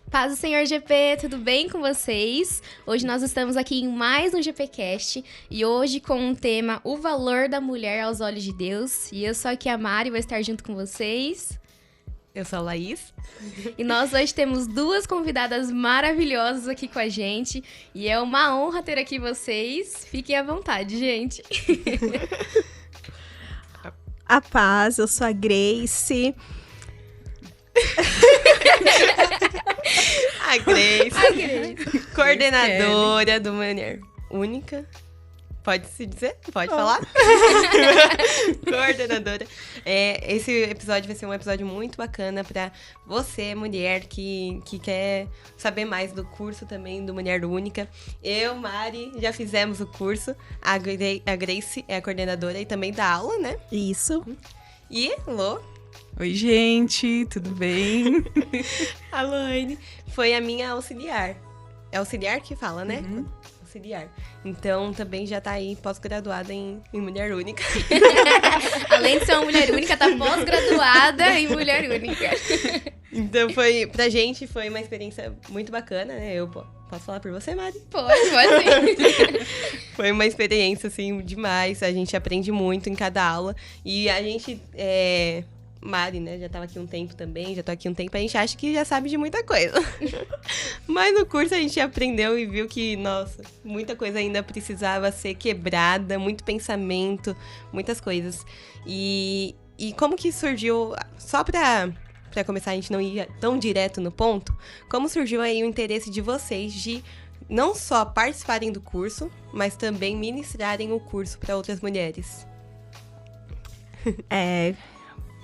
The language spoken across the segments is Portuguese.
Paz do Senhor GP, tudo bem com vocês? Hoje nós estamos aqui em mais um GPcast e hoje com um tema, o valor da mulher aos olhos de Deus. E eu sou aqui a Mari, vou estar junto com vocês. Eu sou a Laís. E nós hoje temos duas convidadas maravilhosas aqui com a gente e é uma honra ter aqui vocês. Fiquem à vontade, gente. A paz, eu sou a Grace. A Grace, coordenadora do Mulher Única. Pode-se dizer? Pode falar? Coordenadora. Esse episódio vai ser um episódio muito bacana para você, mulher, que quer saber mais do curso também do Mulher Única. Eu, Mari, já fizemos o curso. A Grace é a coordenadora e também dá aula, né? Isso. E, Lô? Oi, gente, tudo bem? A Loane foi a minha auxiliar. É auxiliar que fala, né? Uhum. Auxiliar. Então, também já tá aí pós-graduada em Mulher Única. Além de ser uma mulher única, tá pós-graduada em Mulher Única. Então, pra gente, foi uma experiência muito bacana, né? Posso falar por você, Mari? Pode sim. Foi uma experiência, assim, demais. A gente aprende muito em cada aula. E a gente... Mari, né, já tava aqui um tempo também, já tô aqui um tempo, a gente acha que já sabe de muita coisa. Mas no curso a gente aprendeu e viu que, nossa, muita coisa ainda precisava ser quebrada, muito pensamento, muitas coisas. E como que surgiu, só pra começar, a gente não ir tão direto no ponto, como surgiu aí o interesse de vocês de não só participarem do curso, mas também ministrarem o curso para outras mulheres?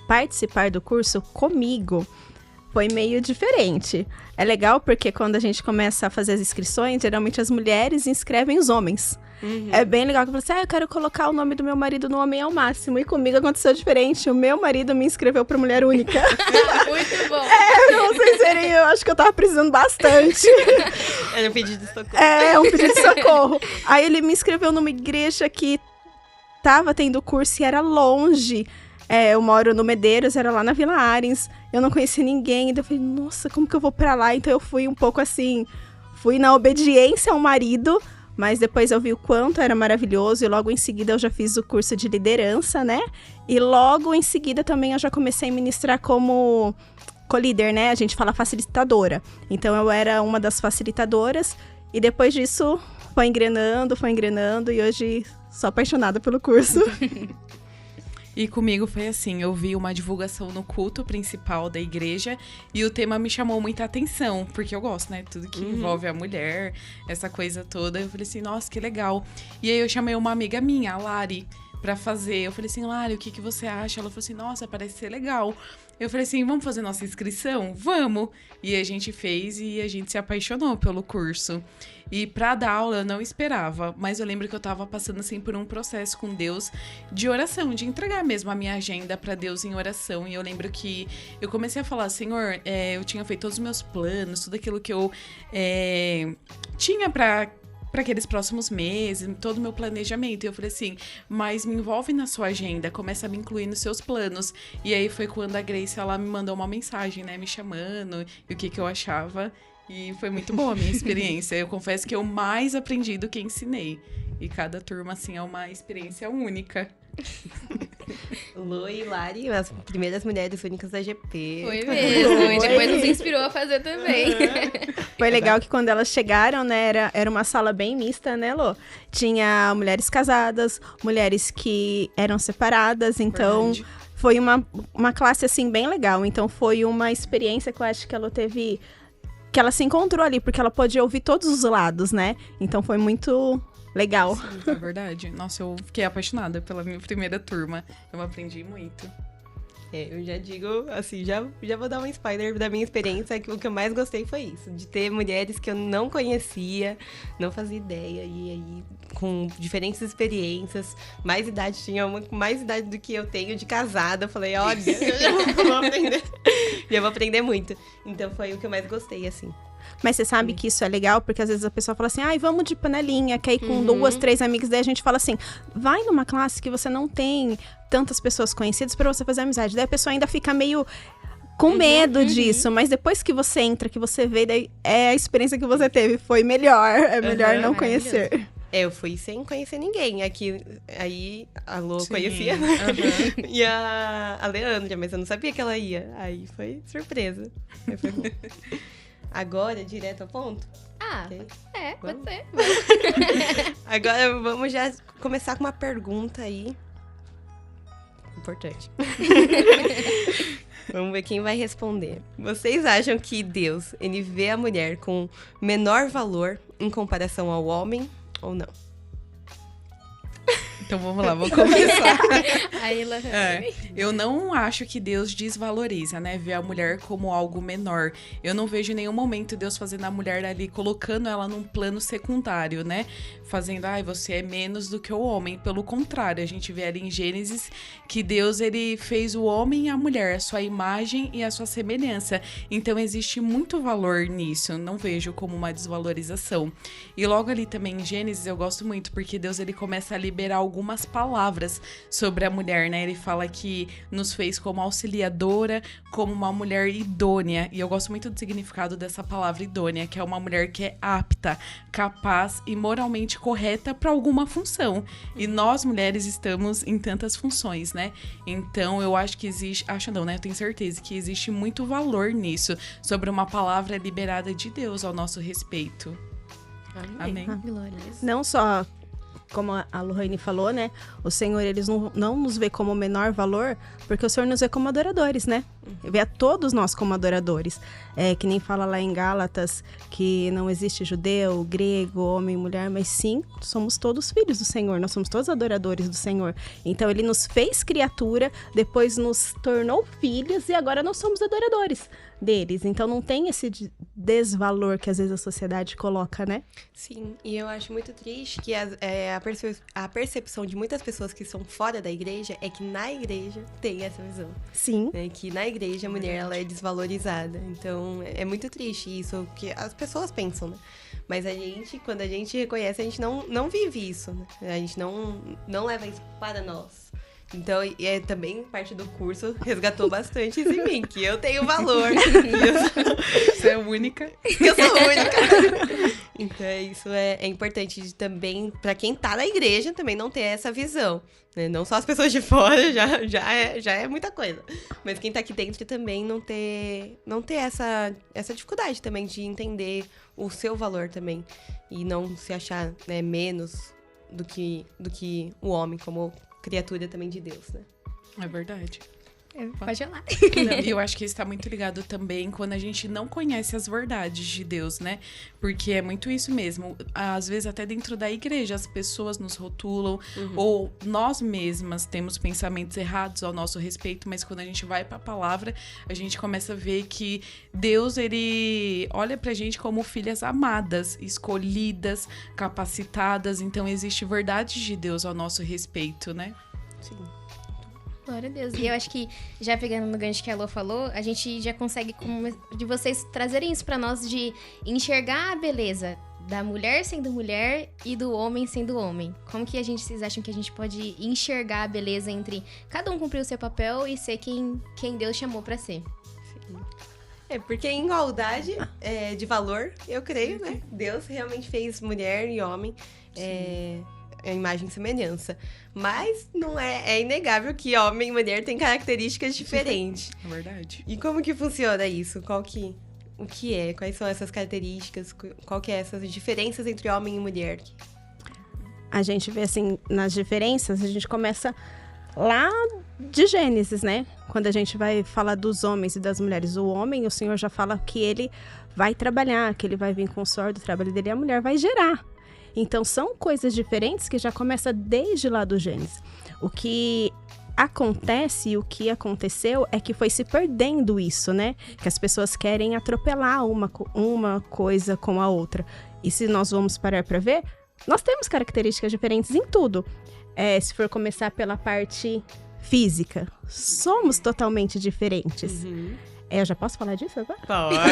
Participar do curso comigo foi meio diferente. É legal porque quando a gente começa a fazer as inscrições, geralmente as mulheres inscrevem os homens. Uhum. É bem legal que eu falei assim, eu quero colocar o nome do meu marido no Homem ao Máximo. E comigo aconteceu diferente. O meu marido me inscreveu pra Mulher Única. Muito bom. Pra vocês verem, eu acho que eu tava precisando bastante. Era um pedido de socorro. Um pedido de socorro. Aí ele me inscreveu numa igreja que tava tendo curso e era longe. Eu moro no Medeiros, era lá na Vila Arens. Eu não conhecia ninguém. Então eu falei, nossa, como que eu vou pra lá? Então eu fui um pouco assim, fui na obediência ao marido, mas depois eu vi o quanto era maravilhoso. E logo em seguida eu já fiz o curso de liderança, né? E logo em seguida também eu já comecei a ministrar como co-líder, né? A gente fala facilitadora. Então eu era uma das facilitadoras. E depois disso foi engrenando. E hoje sou apaixonada pelo curso. E comigo foi assim, eu vi uma divulgação no culto principal da igreja e o tema me chamou muita atenção, porque eu gosto, né? Tudo que envolve a mulher, essa coisa toda. Eu falei assim, nossa, que legal. E aí eu chamei uma amiga minha, a Lari, pra fazer. Eu falei assim, Lari, o que você acha? Ela falou assim, nossa, parece ser legal. Eu falei assim, vamos fazer nossa inscrição? Vamos! E a gente fez e a gente se apaixonou pelo curso. E pra dar aula eu não esperava, mas eu lembro que eu tava passando assim por um processo com Deus de oração, de entregar mesmo a minha agenda pra Deus em oração. E eu lembro que eu comecei a falar, Senhor, eu tinha feito todos os meus planos, tudo aquilo que eu tinha pra aqueles próximos meses, todo o meu planejamento. E eu falei assim, mas me envolve na sua agenda, começa a me incluir nos seus planos. E aí foi quando a Grace, ela me mandou uma mensagem, né, me chamando, e o que eu achava. E foi muito boa a minha experiência. Eu confesso que eu mais aprendi do que ensinei. E cada turma, assim, é uma experiência única. Lu e Lari, as primeiras mulheres únicas da GP. Foi mesmo, e depois nos inspirou a fazer também. Foi legal que quando elas chegaram, né, era uma sala bem mista, né, Lô? Tinha mulheres casadas, mulheres que eram separadas, então... Verdade. Foi uma classe, assim, bem legal. Então foi uma experiência que eu acho que ela teve... Que ela se encontrou ali, porque ela pôde ouvir todos os lados, né? Então foi muito... legal. Sim, é verdade. Nossa, eu fiquei apaixonada pela minha primeira turma. Eu aprendi muito. Eu já digo, assim, já vou dar um spoiler da minha experiência, que o que eu mais gostei foi isso, de ter mulheres que eu não conhecia, não fazia ideia, e aí, com diferentes experiências, tinha uma com mais idade do que eu tenho de casada, eu falei, olha, eu já vou aprender muito. Então foi o que eu mais gostei, assim. Mas você sabe que isso é legal, porque às vezes a pessoa fala assim, vamos de panelinha, que aí com 2, 3 amigas, daí a gente fala assim, vai numa classe que você não tem tantas pessoas conhecidas pra você fazer amizade. Daí a pessoa ainda fica meio com medo disso, mas depois que você entra, que você vê, daí é a experiência que você teve, foi melhor. É melhor não conhecer. Eu fui sem conhecer ninguém. Aí a Lô Sim. conhecia. E a Leandra, mas eu não sabia que ela ia. Aí foi surpresa. Aí foi bom. Agora, direto ao ponto? Ah, Ok. pode ser. Agora vamos já começar com uma pergunta aí. Importante. Vamos ver quem vai responder. Vocês acham que Deus, ele vê a mulher com menor valor em comparação ao homem ou não? Então vamos lá, vou começar. Aí ela... Eu não acho que Deus desvaloriza, né? Vê a mulher como algo menor. Eu não vejo em nenhum momento Deus fazendo a mulher ali, colocando ela num plano secundário, né? Fazendo, você é menos do que o homem. Pelo contrário, a gente vê ali em Gênesis que Deus, ele fez o homem e a mulher, a sua imagem e a sua semelhança. Então existe muito valor nisso. Eu não vejo como uma desvalorização. E logo ali também em Gênesis eu gosto muito, porque Deus, ele começa a liberar algumas palavras sobre a mulher, né? Ele fala que nos fez como auxiliadora, como uma mulher idônea. E eu gosto muito do significado dessa palavra idônea, que é uma mulher que é apta, capaz e moralmente correta para alguma função. E nós, mulheres, estamos em tantas funções, né? Então, eu acho que existe... Acho não, né? Eu tenho certeza que existe muito valor nisso, sobre uma palavra liberada de Deus ao nosso respeito. Amém. Glórias. Não só, como a Lohane falou, né? O Senhor, eles não nos vê como menor valor, porque o Senhor nos vê como adoradores, né? Vê a todos nós como adoradores. Que nem fala lá em Gálatas, que não existe judeu, grego, homem, mulher, mas sim, somos todos filhos do Senhor, nós somos todos adoradores do Senhor. Então, ele nos fez criatura, depois nos tornou filhos e agora nós somos adoradores deles. Então, não tem esse desvalor que às vezes a sociedade coloca, né? Sim, e eu acho muito triste que a percepção de muitas pessoas que são fora da igreja é que na igreja tem essa visão. Sim. Né? Que na igreja a mulher ela é desvalorizada. Então é muito triste isso, que as pessoas pensam, né? Mas a gente, quando a gente reconhece, a gente não vive isso, né? A gente não leva isso para nós. Então, também parte do curso resgatou bastante isso em mim, que eu tenho valor. Você é única. Eu sou única. Então, isso é importante também, para quem tá na igreja, também não ter essa visão. Né? Não só as pessoas de fora, já é muita coisa. Mas quem tá aqui dentro também não ter essa dificuldade também de entender o seu valor também. E não se achar, né, menos do que o homem, como criatura também de Deus, né? É verdade. Pode falar. E eu acho que isso está muito ligado também quando a gente não conhece as verdades de Deus, né? Porque é muito isso mesmo. Às vezes, até dentro da igreja, as pessoas nos rotulam, ou nós mesmas temos pensamentos errados ao nosso respeito, mas quando a gente vai para a palavra, a gente começa a ver que Deus, ele olha pra gente como filhas amadas, escolhidas, capacitadas. Então, existe verdade de Deus ao nosso respeito, né? Sim. Glória a Deus. E eu acho que, já pegando no gancho que a Lô falou, a gente já consegue, de vocês trazerem isso pra nós, de enxergar a beleza da mulher sendo mulher e do homem sendo homem. Como que vocês acham que a gente pode enxergar a beleza entre cada um cumprir o seu papel e ser quem Deus chamou pra ser? Porque em igualdade de valor, eu creio, né? Deus realmente fez mulher e homem. A imagem e semelhança. Mas não é inegável que homem e mulher têm características diferentes. É verdade. E como que funciona isso? O que é? Quais são essas características? Qual que é essas diferenças entre homem e mulher? A gente vê assim, nas diferenças, a gente começa lá de Gênesis, né? Quando a gente vai falar dos homens e das mulheres. O homem, o Senhor já fala que ele vai trabalhar, que ele vai vir com o suor do trabalho dele, e a mulher vai gerar. Então, são coisas diferentes que já começa desde lá do Gênesis. O que acontece e o que aconteceu é que foi se perdendo isso, né? Que as pessoas querem atropelar uma coisa com a outra. E se nós vamos parar para ver, nós temos características diferentes em tudo. Se for começar pela parte física, somos totalmente diferentes. Eu já posso falar disso agora? Pode.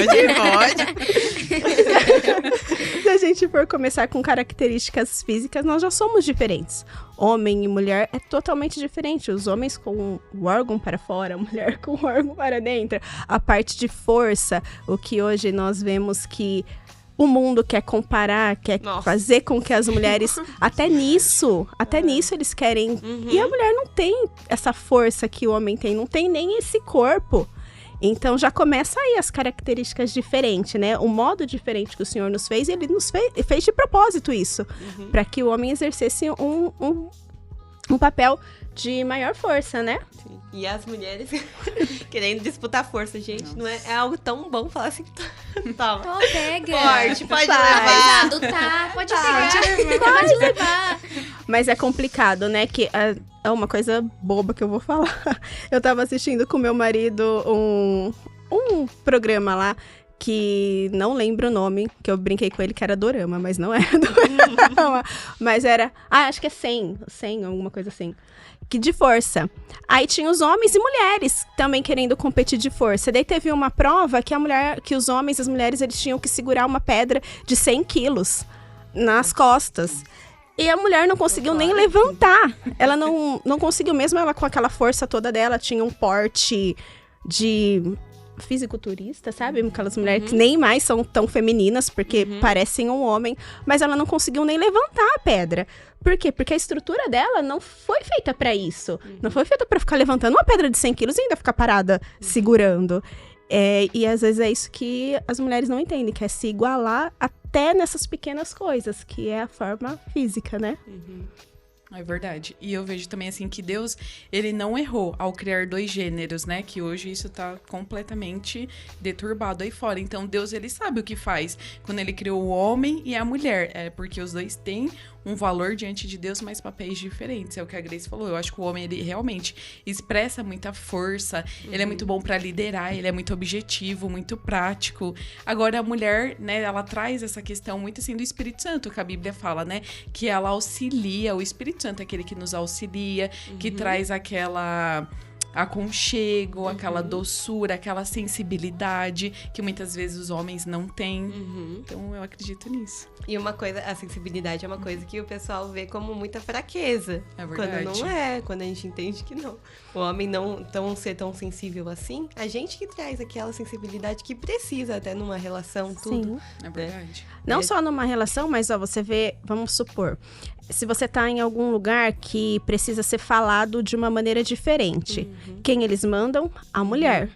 Se a gente for começar com características físicas, nós já somos diferentes. Homem e mulher é totalmente diferente. Os homens com o órgão para fora, a mulher com o órgão para dentro. A parte de força, o que hoje nós vemos que o mundo quer comparar, quer fazer com que as mulheres... até nisso eles querem... E a mulher não tem essa força que o homem tem, não tem nem esse corpo. Então, já começa aí as características diferentes, né? O modo diferente que o Senhor nos fez, ele nos fez de propósito isso. Para que o homem exercesse um papel de maior força, né? Sim. E as mulheres querendo disputar força, gente. Não é algo tão bom falar assim. Toma. Pô, pega. Forte, pode Pesado, levar. tá? Pode pegar. Pode levar. Mas é complicado, né? Que é uma coisa boba que eu vou falar. Eu tava assistindo com meu marido um programa lá que não lembro o nome, que eu brinquei com ele que era dorama, mas não era dorama. Mas era, acho que é 100, alguma coisa assim. Que de força. Aí tinha os homens e mulheres também querendo competir de força. Daí teve uma prova que os homens e as mulheres eles tinham que segurar uma pedra de 100 quilos nas costas. E a mulher não conseguiu nem levantar. Ela não conseguiu, mesmo ela com aquela força toda dela, tinha um porte de fisiculturista, sabe? Aquelas mulheres que nem mais são tão femininas, porque parecem um homem. Mas ela não conseguiu nem levantar a pedra. Por quê? Porque a estrutura dela não foi feita pra isso. Não foi feita pra ficar levantando uma pedra de 100 quilos e ainda ficar parada segurando. E às vezes é isso que as mulheres não entendem, que é se igualar até nessas pequenas coisas, que é a forma física, né? É verdade. E eu vejo também, assim, que Deus, ele não errou ao criar 2 gêneros, né? Que hoje isso tá completamente deturbado aí fora. Então, Deus, ele sabe o que faz quando ele criou o homem e a mulher. É porque os dois têm um valor diante de Deus, mas papéis diferentes. É o que a Grace falou. Eu acho que o homem, ele realmente expressa muita força. Ele é muito bom pra liderar, ele é muito objetivo, muito prático. Agora, a mulher, né, ela traz essa questão muito, assim, do Espírito Santo, que a Bíblia fala, né? Que ela auxilia, o Espírito Santo é aquele que nos auxilia, que traz aquela aconchego, aquela doçura, aquela sensibilidade que muitas vezes os homens não têm. Então, eu acredito nisso. E uma coisa, a sensibilidade é uma coisa que o pessoal vê como muita fraqueza. É verdade. Quando não é, quando a gente entende que não. O homem não ser tão sensível assim, a gente que traz aquela sensibilidade que precisa até numa relação, tudo. Sim. É verdade. Não só numa relação, mas você vê, vamos supor, se você tá em algum lugar que precisa ser falado de uma maneira diferente, quem eles mandam? A mulher.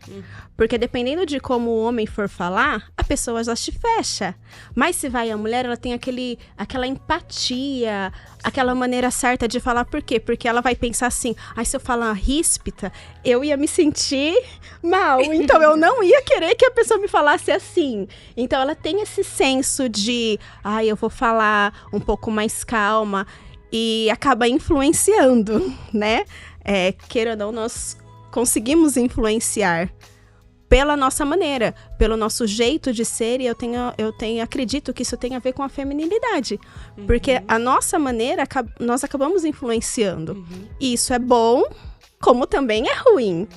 Porque dependendo de como o homem for falar, a pessoa já se fecha. Mas se vai a mulher, ela tem aquela empatia, aquela maneira certa de falar. Por quê? Porque ela vai pensar assim, se eu falar ríspida, eu ia me sentir mal. Então, eu não ia querer que a pessoa me falasse assim. Então, ela tem esse senso de, eu vou falar um pouco mais calma. E acaba influenciando, né? Queira ou não, nós conseguimos influenciar pela nossa maneira, pelo nosso jeito de ser, e acredito que isso tem a ver com a feminilidade. Porque a nossa maneira, nós acabamos influenciando. E isso é bom, como também é ruim.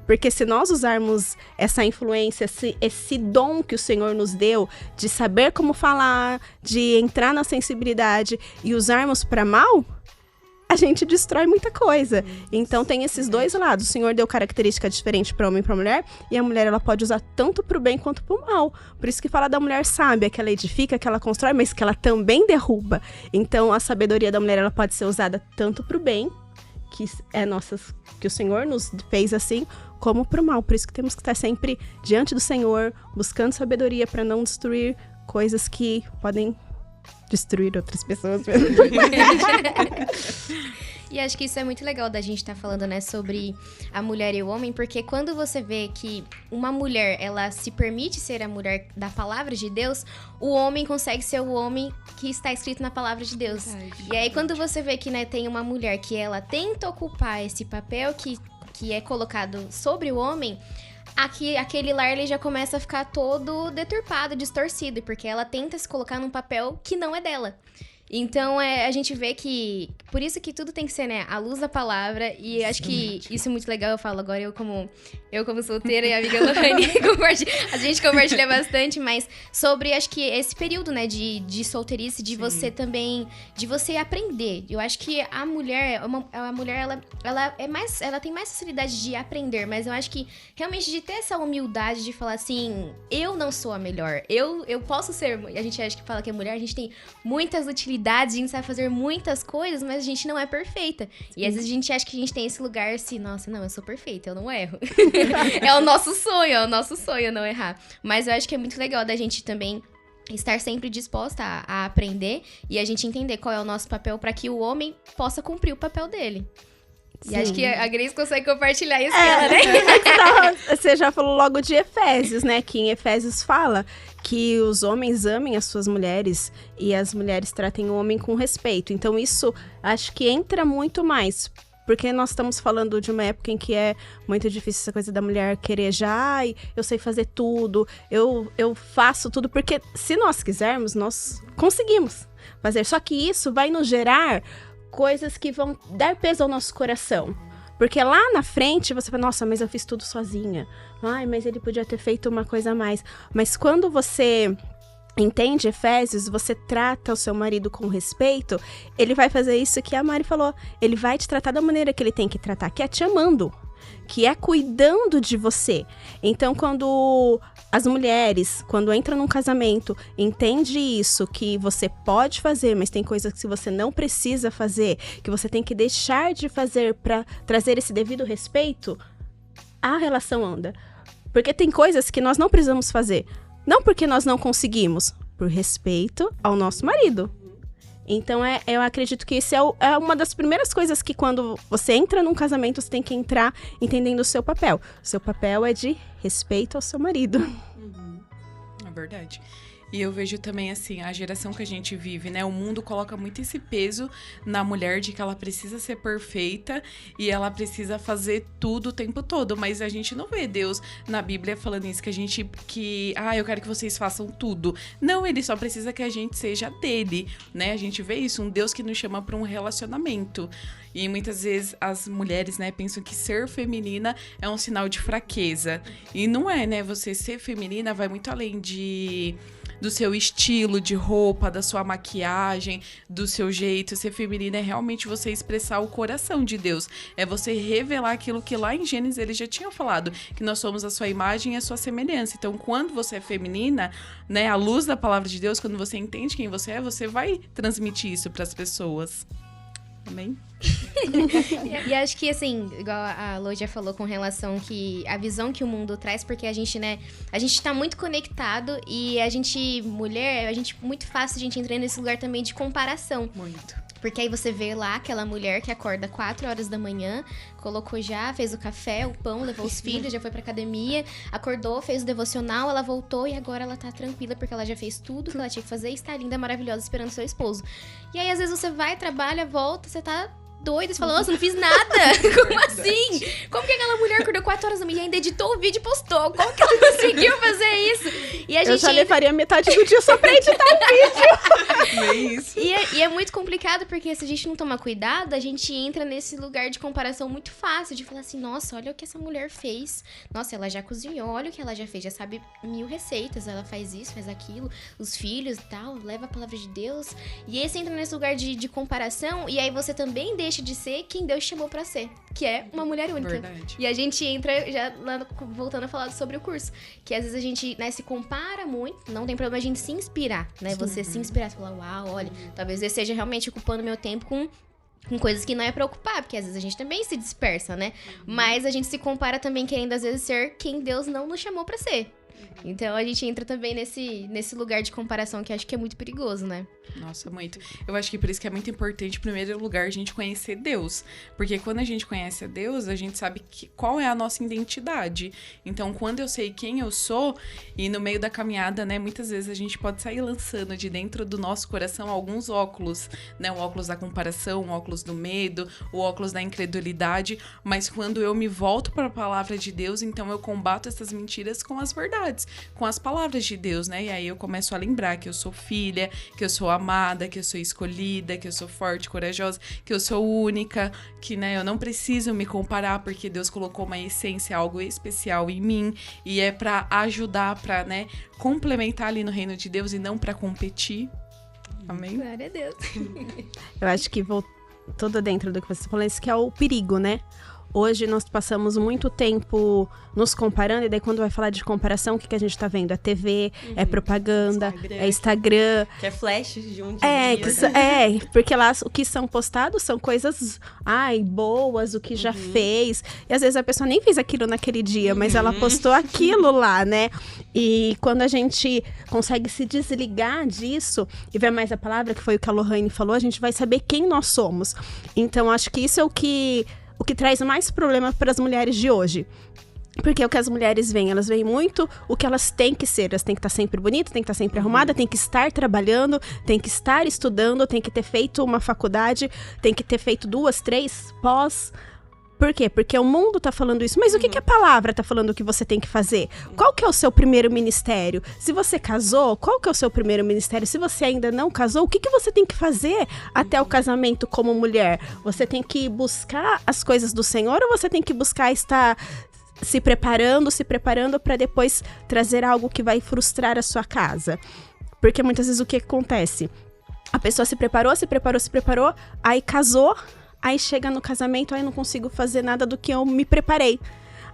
Porque se nós usarmos essa influência, esse dom que o Senhor nos deu, de saber como falar, de entrar na sensibilidade e usarmos para mal, a gente destrói muita coisa. Então tem esses dois lados. O Senhor deu característica diferente para homem e para mulher, e a mulher ela pode usar tanto para o bem quanto para o mal. Por isso que fala da mulher sábia, que ela edifica, que ela constrói, mas que ela também derruba. Então a sabedoria da mulher ela pode ser usada tanto para o bem, que o Senhor nos fez assim, como pro mal. Por isso que temos que estar sempre diante do Senhor, buscando sabedoria para não destruir coisas que podem destruir outras pessoas. E acho que isso é muito legal da gente estar falando, né, sobre a mulher e o homem, porque quando você vê que uma mulher, ela se permite ser a mulher da palavra de Deus, o homem consegue ser o homem que está escrito na palavra de Deus. E aí, quando você vê que, né, tem uma mulher que ela tenta ocupar esse papel que é colocado sobre o homem, aquele lar ele já começa a ficar todo deturpado, distorcido, porque ela tenta se colocar num papel que não é dela. Então, a gente vê que... Por isso que tudo tem que ser, né? À luz da palavra. E acho que isso é muito legal. Eu falo agora, eu como solteira e a amiga Lohane, a gente compartilha bastante. Mas sobre, acho que esse período, né? De solteirice, de você também... De você aprender. Eu acho que a mulher, ela tem mais facilidade de aprender. Mas eu acho que, realmente, de ter essa humildade de falar assim... Eu não sou a melhor. Eu posso ser... A gente acha que fala que é mulher. A gente tem muitas utilidades. A gente sabe fazer muitas coisas, mas a gente não é perfeita. E às vezes a gente acha que a gente tem esse lugar assim, nossa, não, eu sou perfeita, eu não erro. É o nosso sonho não errar. Mas eu acho que é muito legal da gente também estar sempre disposta a aprender e a gente entender qual é o nosso papel para que o homem possa cumprir o papel dele. E acho que a Grace consegue compartilhar isso com ela, né? Você já falou logo de Efésios, né? Que em Efésios fala que os homens amem as suas mulheres e as mulheres tratem o homem com respeito. Então isso acho que entra muito mais. Porque nós estamos falando de uma época em que é muito difícil essa coisa da mulher querer já, eu sei fazer tudo, eu faço tudo. Porque se nós quisermos, nós conseguimos fazer. Só que isso vai nos gerar coisas que vão dar peso ao nosso coração. Porque lá na frente você fala, nossa, mas eu fiz tudo sozinha. Ai, mas ele podia ter feito uma coisa a mais. Mas quando você entende Efésios, você trata o seu marido com respeito, ele vai fazer isso que a Mari falou. Ele vai te tratar da maneira que ele tem que tratar, que é te amando, que é cuidando de você. Então, quando as mulheres, quando entram num casamento, entende isso, que você pode fazer, mas tem coisas que você não precisa fazer, que você tem que deixar de fazer para trazer esse devido respeito, a relação anda. Porque tem coisas que nós não precisamos fazer, não porque nós não conseguimos, por respeito ao nosso marido. Então, eu acredito que isso é uma das primeiras coisas que quando você entra num casamento, você tem que entrar entendendo o seu papel. O seu papel é de respeito ao seu marido. É verdade. E eu vejo também, assim, a geração que a gente vive, né? O mundo coloca muito esse peso na mulher de que ela precisa ser perfeita e ela precisa fazer tudo o tempo todo. Mas a gente não vê Deus na Bíblia falando isso, eu quero que vocês façam tudo. Não, ele só precisa que a gente seja dele, né? A gente vê isso, um Deus que nos chama para um relacionamento. E muitas vezes as mulheres, né, pensam que ser feminina é um sinal de fraqueza. E não é, né? Você ser feminina vai muito além do seu estilo de roupa, da sua maquiagem, do seu jeito. Ser feminina é realmente você expressar o coração de Deus. É você revelar aquilo que lá em Gênesis ele já tinha falado, que nós somos a sua imagem e a sua semelhança. Então, quando você é feminina, né, à luz da palavra de Deus, quando você entende quem você é, você vai transmitir isso para as pessoas. Amém? E acho que, assim, igual a Lô já falou com relação que a visão que o mundo traz, porque a gente, né, a gente tá muito conectado e a gente, mulher, muito fácil a gente entrar nesse lugar também de comparação. Muito. Porque aí você vê lá aquela mulher que acorda 4 horas da manhã, fez o café, o pão, levou os filhos, já foi pra academia, acordou, fez o devocional, ela voltou e agora ela tá tranquila porque ela já fez tudo que ela tinha que fazer e está linda, maravilhosa, esperando seu esposo. E aí, às vezes, você vai, trabalha, volta, você tá doida, você fala, nossa, não fiz nada. Como assim? Como que aquela mulher acordou 4 horas da manhã e ainda editou o vídeo e postou? Como que ela conseguiu fazer isso? E a gente eu já levaria metade do dia só pra editar o vídeo. É isso. E é muito complicado, porque se a gente não tomar cuidado, a gente entra nesse lugar de comparação muito fácil, de falar assim, nossa, olha o que essa mulher fez. Nossa, ela já cozinhou, olha o que ela já fez, já sabe 1000 receitas, ela faz isso, faz aquilo, os filhos e tal, leva a palavra de Deus. E esse entra nesse lugar de comparação, e aí você também deixa de ser quem Deus chamou pra ser, que é uma mulher única. Verdade. E a gente entra, já lá voltando a falar sobre o curso, que às vezes a gente, né, se compara muito, não tem problema a gente se inspirar, né? Você se inspirar, falar, uau, olha, talvez eu esteja realmente ocupando meu tempo com coisas que não é pra ocupar, porque às vezes a gente também se dispersa, né? Mas a gente se compara também querendo às vezes ser quem Deus não nos chamou pra ser. Então a gente entra também nesse lugar de comparação que acho que é muito perigoso, né? Nossa, muito. Eu acho que por isso que é muito importante, em primeiro lugar, a gente conhecer Deus. Porque quando a gente conhece a Deus, a gente sabe qual é a nossa identidade. Então, quando eu sei quem eu sou, e no meio da caminhada, né, muitas vezes a gente pode sair lançando de dentro do nosso coração alguns óculos, né? O óculos da comparação, o óculos do medo, o óculos da incredulidade. Mas quando eu me volto para a palavra de Deus, então eu combato essas mentiras com as verdades. verdades, com as palavras de Deus, né? E aí eu começo a lembrar que eu sou filha, que eu sou amada, que eu sou escolhida, que eu sou forte, corajosa, que eu sou única, que, né, eu não preciso me comparar porque Deus colocou uma essência, algo especial em mim, e é pra ajudar, pra, né, complementar ali no reino de Deus e não pra competir. Amém? Glória a Deus. Eu acho que tudo dentro do que você falou, esse que é o perigo, né? Hoje nós passamos muito tempo nos comparando, e daí quando vai falar de comparação, o que a gente tá vendo? É TV, é propaganda, é Instagram. Que é flashes de um dia. Porque lá o que são postados são coisas, boas, o que já fez. E às vezes a pessoa nem fez aquilo naquele dia, mas ela postou aquilo lá, né? E quando a gente consegue se desligar disso e ver mais a palavra, que foi o que a Lohane falou, a gente vai saber quem nós somos. Então, acho que isso é o que traz mais problema para as mulheres de hoje. Porque o que as mulheres veem, elas veem muito o que elas têm que ser. Elas têm que estar sempre bonitas, têm que estar sempre arrumadas, têm que estar trabalhando, têm que estar estudando, têm que ter feito uma faculdade, têm que ter feito 2, 3 pós. Por quê? Porque o mundo tá falando isso. Mas o que a palavra tá falando que você tem que fazer? Qual que é o seu primeiro ministério? Se você casou, qual que é o seu primeiro ministério? Se você ainda não casou, o que você tem que fazer até o casamento como mulher? Você tem que buscar as coisas do Senhor, ou você tem que buscar estar se preparando para depois trazer algo que vai frustrar a sua casa? Porque muitas vezes o que acontece? A pessoa se preparou, aí casou. Aí chega no casamento, aí não consigo fazer nada do que eu me preparei.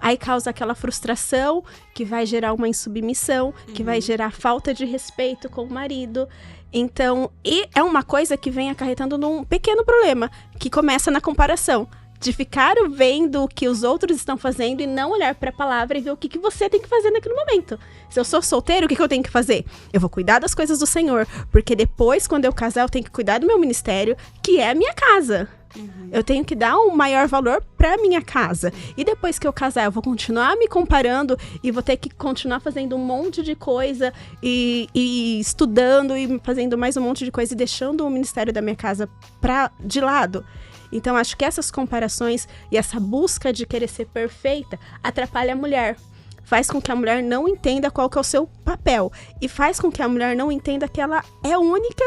Aí causa aquela frustração, que vai gerar uma insubmissão, que vai gerar falta de respeito com o marido. Então, e é uma coisa que vem acarretando num pequeno problema, que começa na comparação. De ficar vendo o que os outros estão fazendo e não olhar para a palavra e ver o que você tem que fazer naquele momento. Se eu sou solteiro, o que eu tenho que fazer? Eu vou cuidar das coisas do Senhor, porque depois, quando eu casar, eu tenho que cuidar do meu ministério, que é a minha casa. Eu tenho que dar um maior valor pra minha casa. E depois que eu casar, eu vou continuar me comparando e vou ter que continuar fazendo um monte de coisa e estudando e fazendo mais um monte de coisa e deixando o ministério da minha casa de lado. Então, acho que essas comparações e essa busca de querer ser perfeita atrapalha a mulher. Faz com que a mulher não entenda qual que é o seu papel. E faz com que a mulher não entenda que ela é única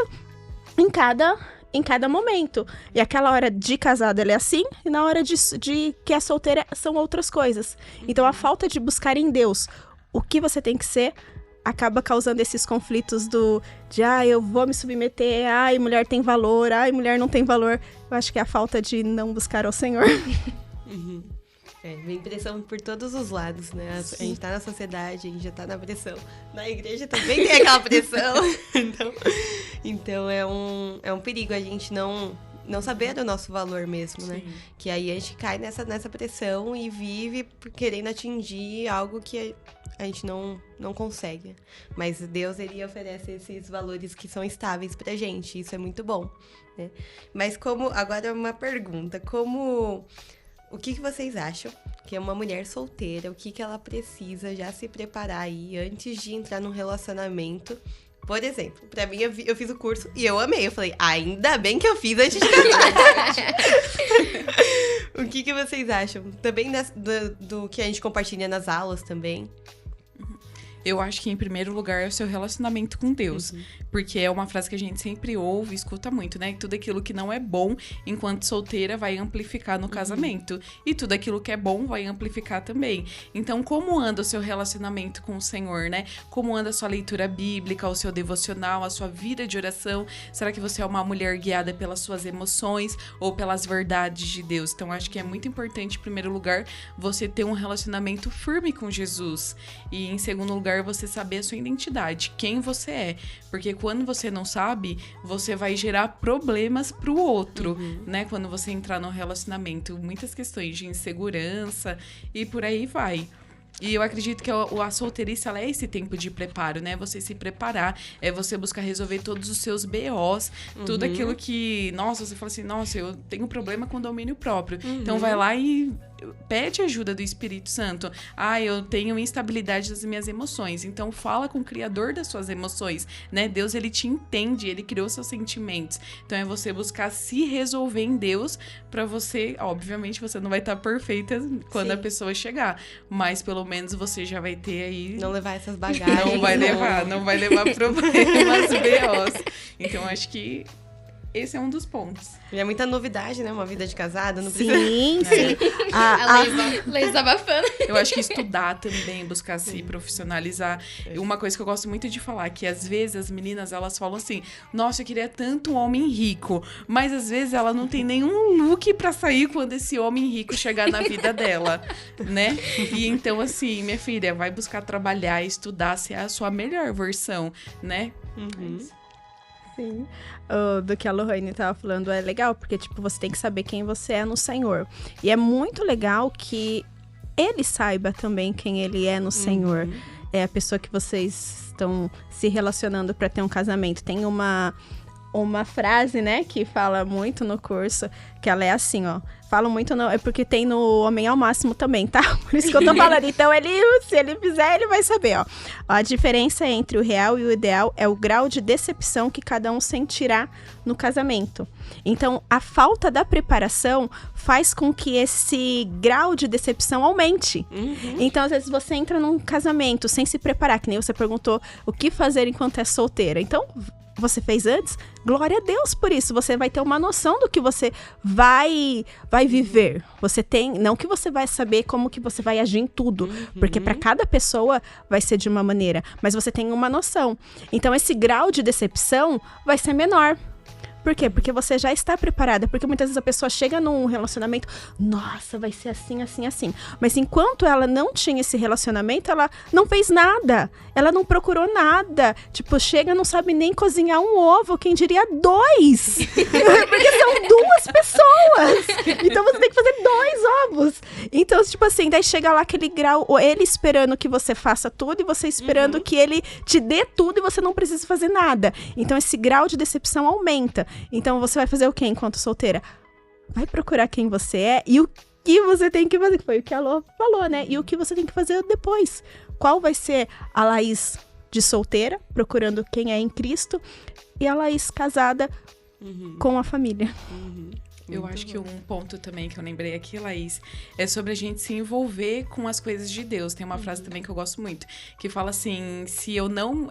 em cada momento. E aquela hora de casada ela é assim, e na hora de que é solteira são outras coisas. Então, a falta de buscar em Deus o que você tem que ser acaba causando esses conflitos eu vou me submeter, mulher tem valor, mulher não tem valor. Eu acho que é a falta de não buscar ao Senhor. Vem pressão por todos os lados, né? A gente tá na sociedade, a gente já tá na pressão. Na igreja também tem aquela pressão. Então é um perigo a gente não saber do nosso valor mesmo, né? Sim. Que aí a gente cai nessa pressão e vive querendo atingir algo que a gente não consegue. Mas Deus, ele oferece esses valores que são estáveis pra gente. Isso é muito bom, né? Mas agora uma pergunta. O que vocês acham que é uma mulher solteira? O que ela precisa já se preparar aí antes de entrar num relacionamento? Por exemplo, pra mim, eu fiz o curso e eu amei. Eu falei, ainda bem que eu fiz antes de casar. O que vocês acham? Também do que a gente compartilha nas aulas também. Eu acho que, em primeiro lugar, é o seu relacionamento com Deus. Porque é uma frase que a gente sempre ouve e escuta muito, né? Tudo aquilo que não é bom, enquanto solteira, vai amplificar no casamento. E tudo aquilo que é bom vai amplificar também. Então, como anda o seu relacionamento com o Senhor, né? Como anda a sua leitura bíblica, o seu devocional, a sua vida de oração? Será que você é uma mulher guiada pelas suas emoções ou pelas verdades de Deus? Então, acho que é muito importante, em primeiro lugar, você ter um relacionamento firme com Jesus. E, em segundo lugar, você saber a sua identidade, quem você é. Porque quando você não sabe, você vai gerar problemas pro outro, né? Quando você entrar num relacionamento, muitas questões de insegurança e por aí vai. E eu acredito que a solteirice, ela é esse tempo de preparo, né? Você se preparar, é você buscar resolver todos os seus BOs, tudo aquilo que... Nossa, você fala assim, nossa, eu tenho problema com domínio próprio. Então vai lá e pede ajuda do Espírito Santo. Eu tenho instabilidade das minhas emoções. Então, fala com o Criador das suas emoções, né? Deus, ele te entende, ele criou seus sentimentos. Então, é você buscar se resolver em Deus pra você... Obviamente, você não vai estar perfeita quando Sim. a pessoa chegar. Mas, pelo menos, você já vai ter aí... Não levar essas bagagens. Não vai levar problemas B.O.s. Então, acho que esse é um dos pontos. E é muita novidade, né? Uma vida de casada, não precisa... Sim, sim. A Laís abafando. Eu acho que estudar também, buscar se profissionalizar. Uma coisa que eu gosto muito de falar, que às vezes as meninas, elas falam assim, nossa, eu queria tanto um homem rico, mas às vezes ela não tem nenhum look pra sair quando esse homem rico chegar na vida dela, né? E então, assim, minha filha, vai buscar trabalhar, estudar, ser a sua melhor versão, né? Uhum. Sim. Do que a Lohane tava falando é legal, porque, tipo, você tem que saber quem você é no Senhor. E é muito legal que ele saiba também quem ele é no Senhor. É a pessoa que vocês estão se relacionando para ter um casamento. Tem uma frase, né, que fala muito no curso, que ela é assim, ó. Falo muito, é porque tem no Homem ao Máximo também, tá? Por isso que eu tô falando. Então, se ele fizer, ele vai saber, ó. A diferença entre o real e o ideal é o grau de decepção que cada um sentirá no casamento. Então, a falta da preparação faz com que esse grau de decepção aumente. Então, às vezes, você entra num casamento sem se preparar, que nem você perguntou o que fazer enquanto é solteira. Então, você fez antes, glória a Deus por isso. Você vai ter uma noção do que você vai viver. Você tem, não que você vai saber como que você vai agir em tudo, porque para cada pessoa vai ser de uma maneira, mas você tem uma noção. Então esse grau de decepção vai ser menor. Por quê? Porque você já está preparada. Porque muitas vezes a pessoa chega num relacionamento, nossa, vai ser assim, assim, assim. Mas enquanto ela não tinha esse relacionamento, ela não fez nada. Ela não procurou nada. Tipo, chega, não sabe nem cozinhar um ovo. Quem diria 2? Porque são 2 pessoas. Então você tem que fazer 2 ovos. Então, tipo assim, daí chega lá aquele grau, ele esperando que você faça tudo e você esperando que ele te dê tudo e você não precisa fazer nada. Então esse grau de decepção aumenta. Então, você vai fazer o quê enquanto solteira? Vai procurar quem você é e o que você tem que fazer, que foi o que a Lô falou, né? E o que você tem que fazer depois. Qual vai ser a Laís de solteira, procurando quem é em Cristo, e a Laís casada com a família. Eu acho que um ponto também que eu lembrei aqui, Laís, é sobre a gente se envolver com as coisas de Deus. Tem uma frase também que eu gosto muito, que fala assim, se eu não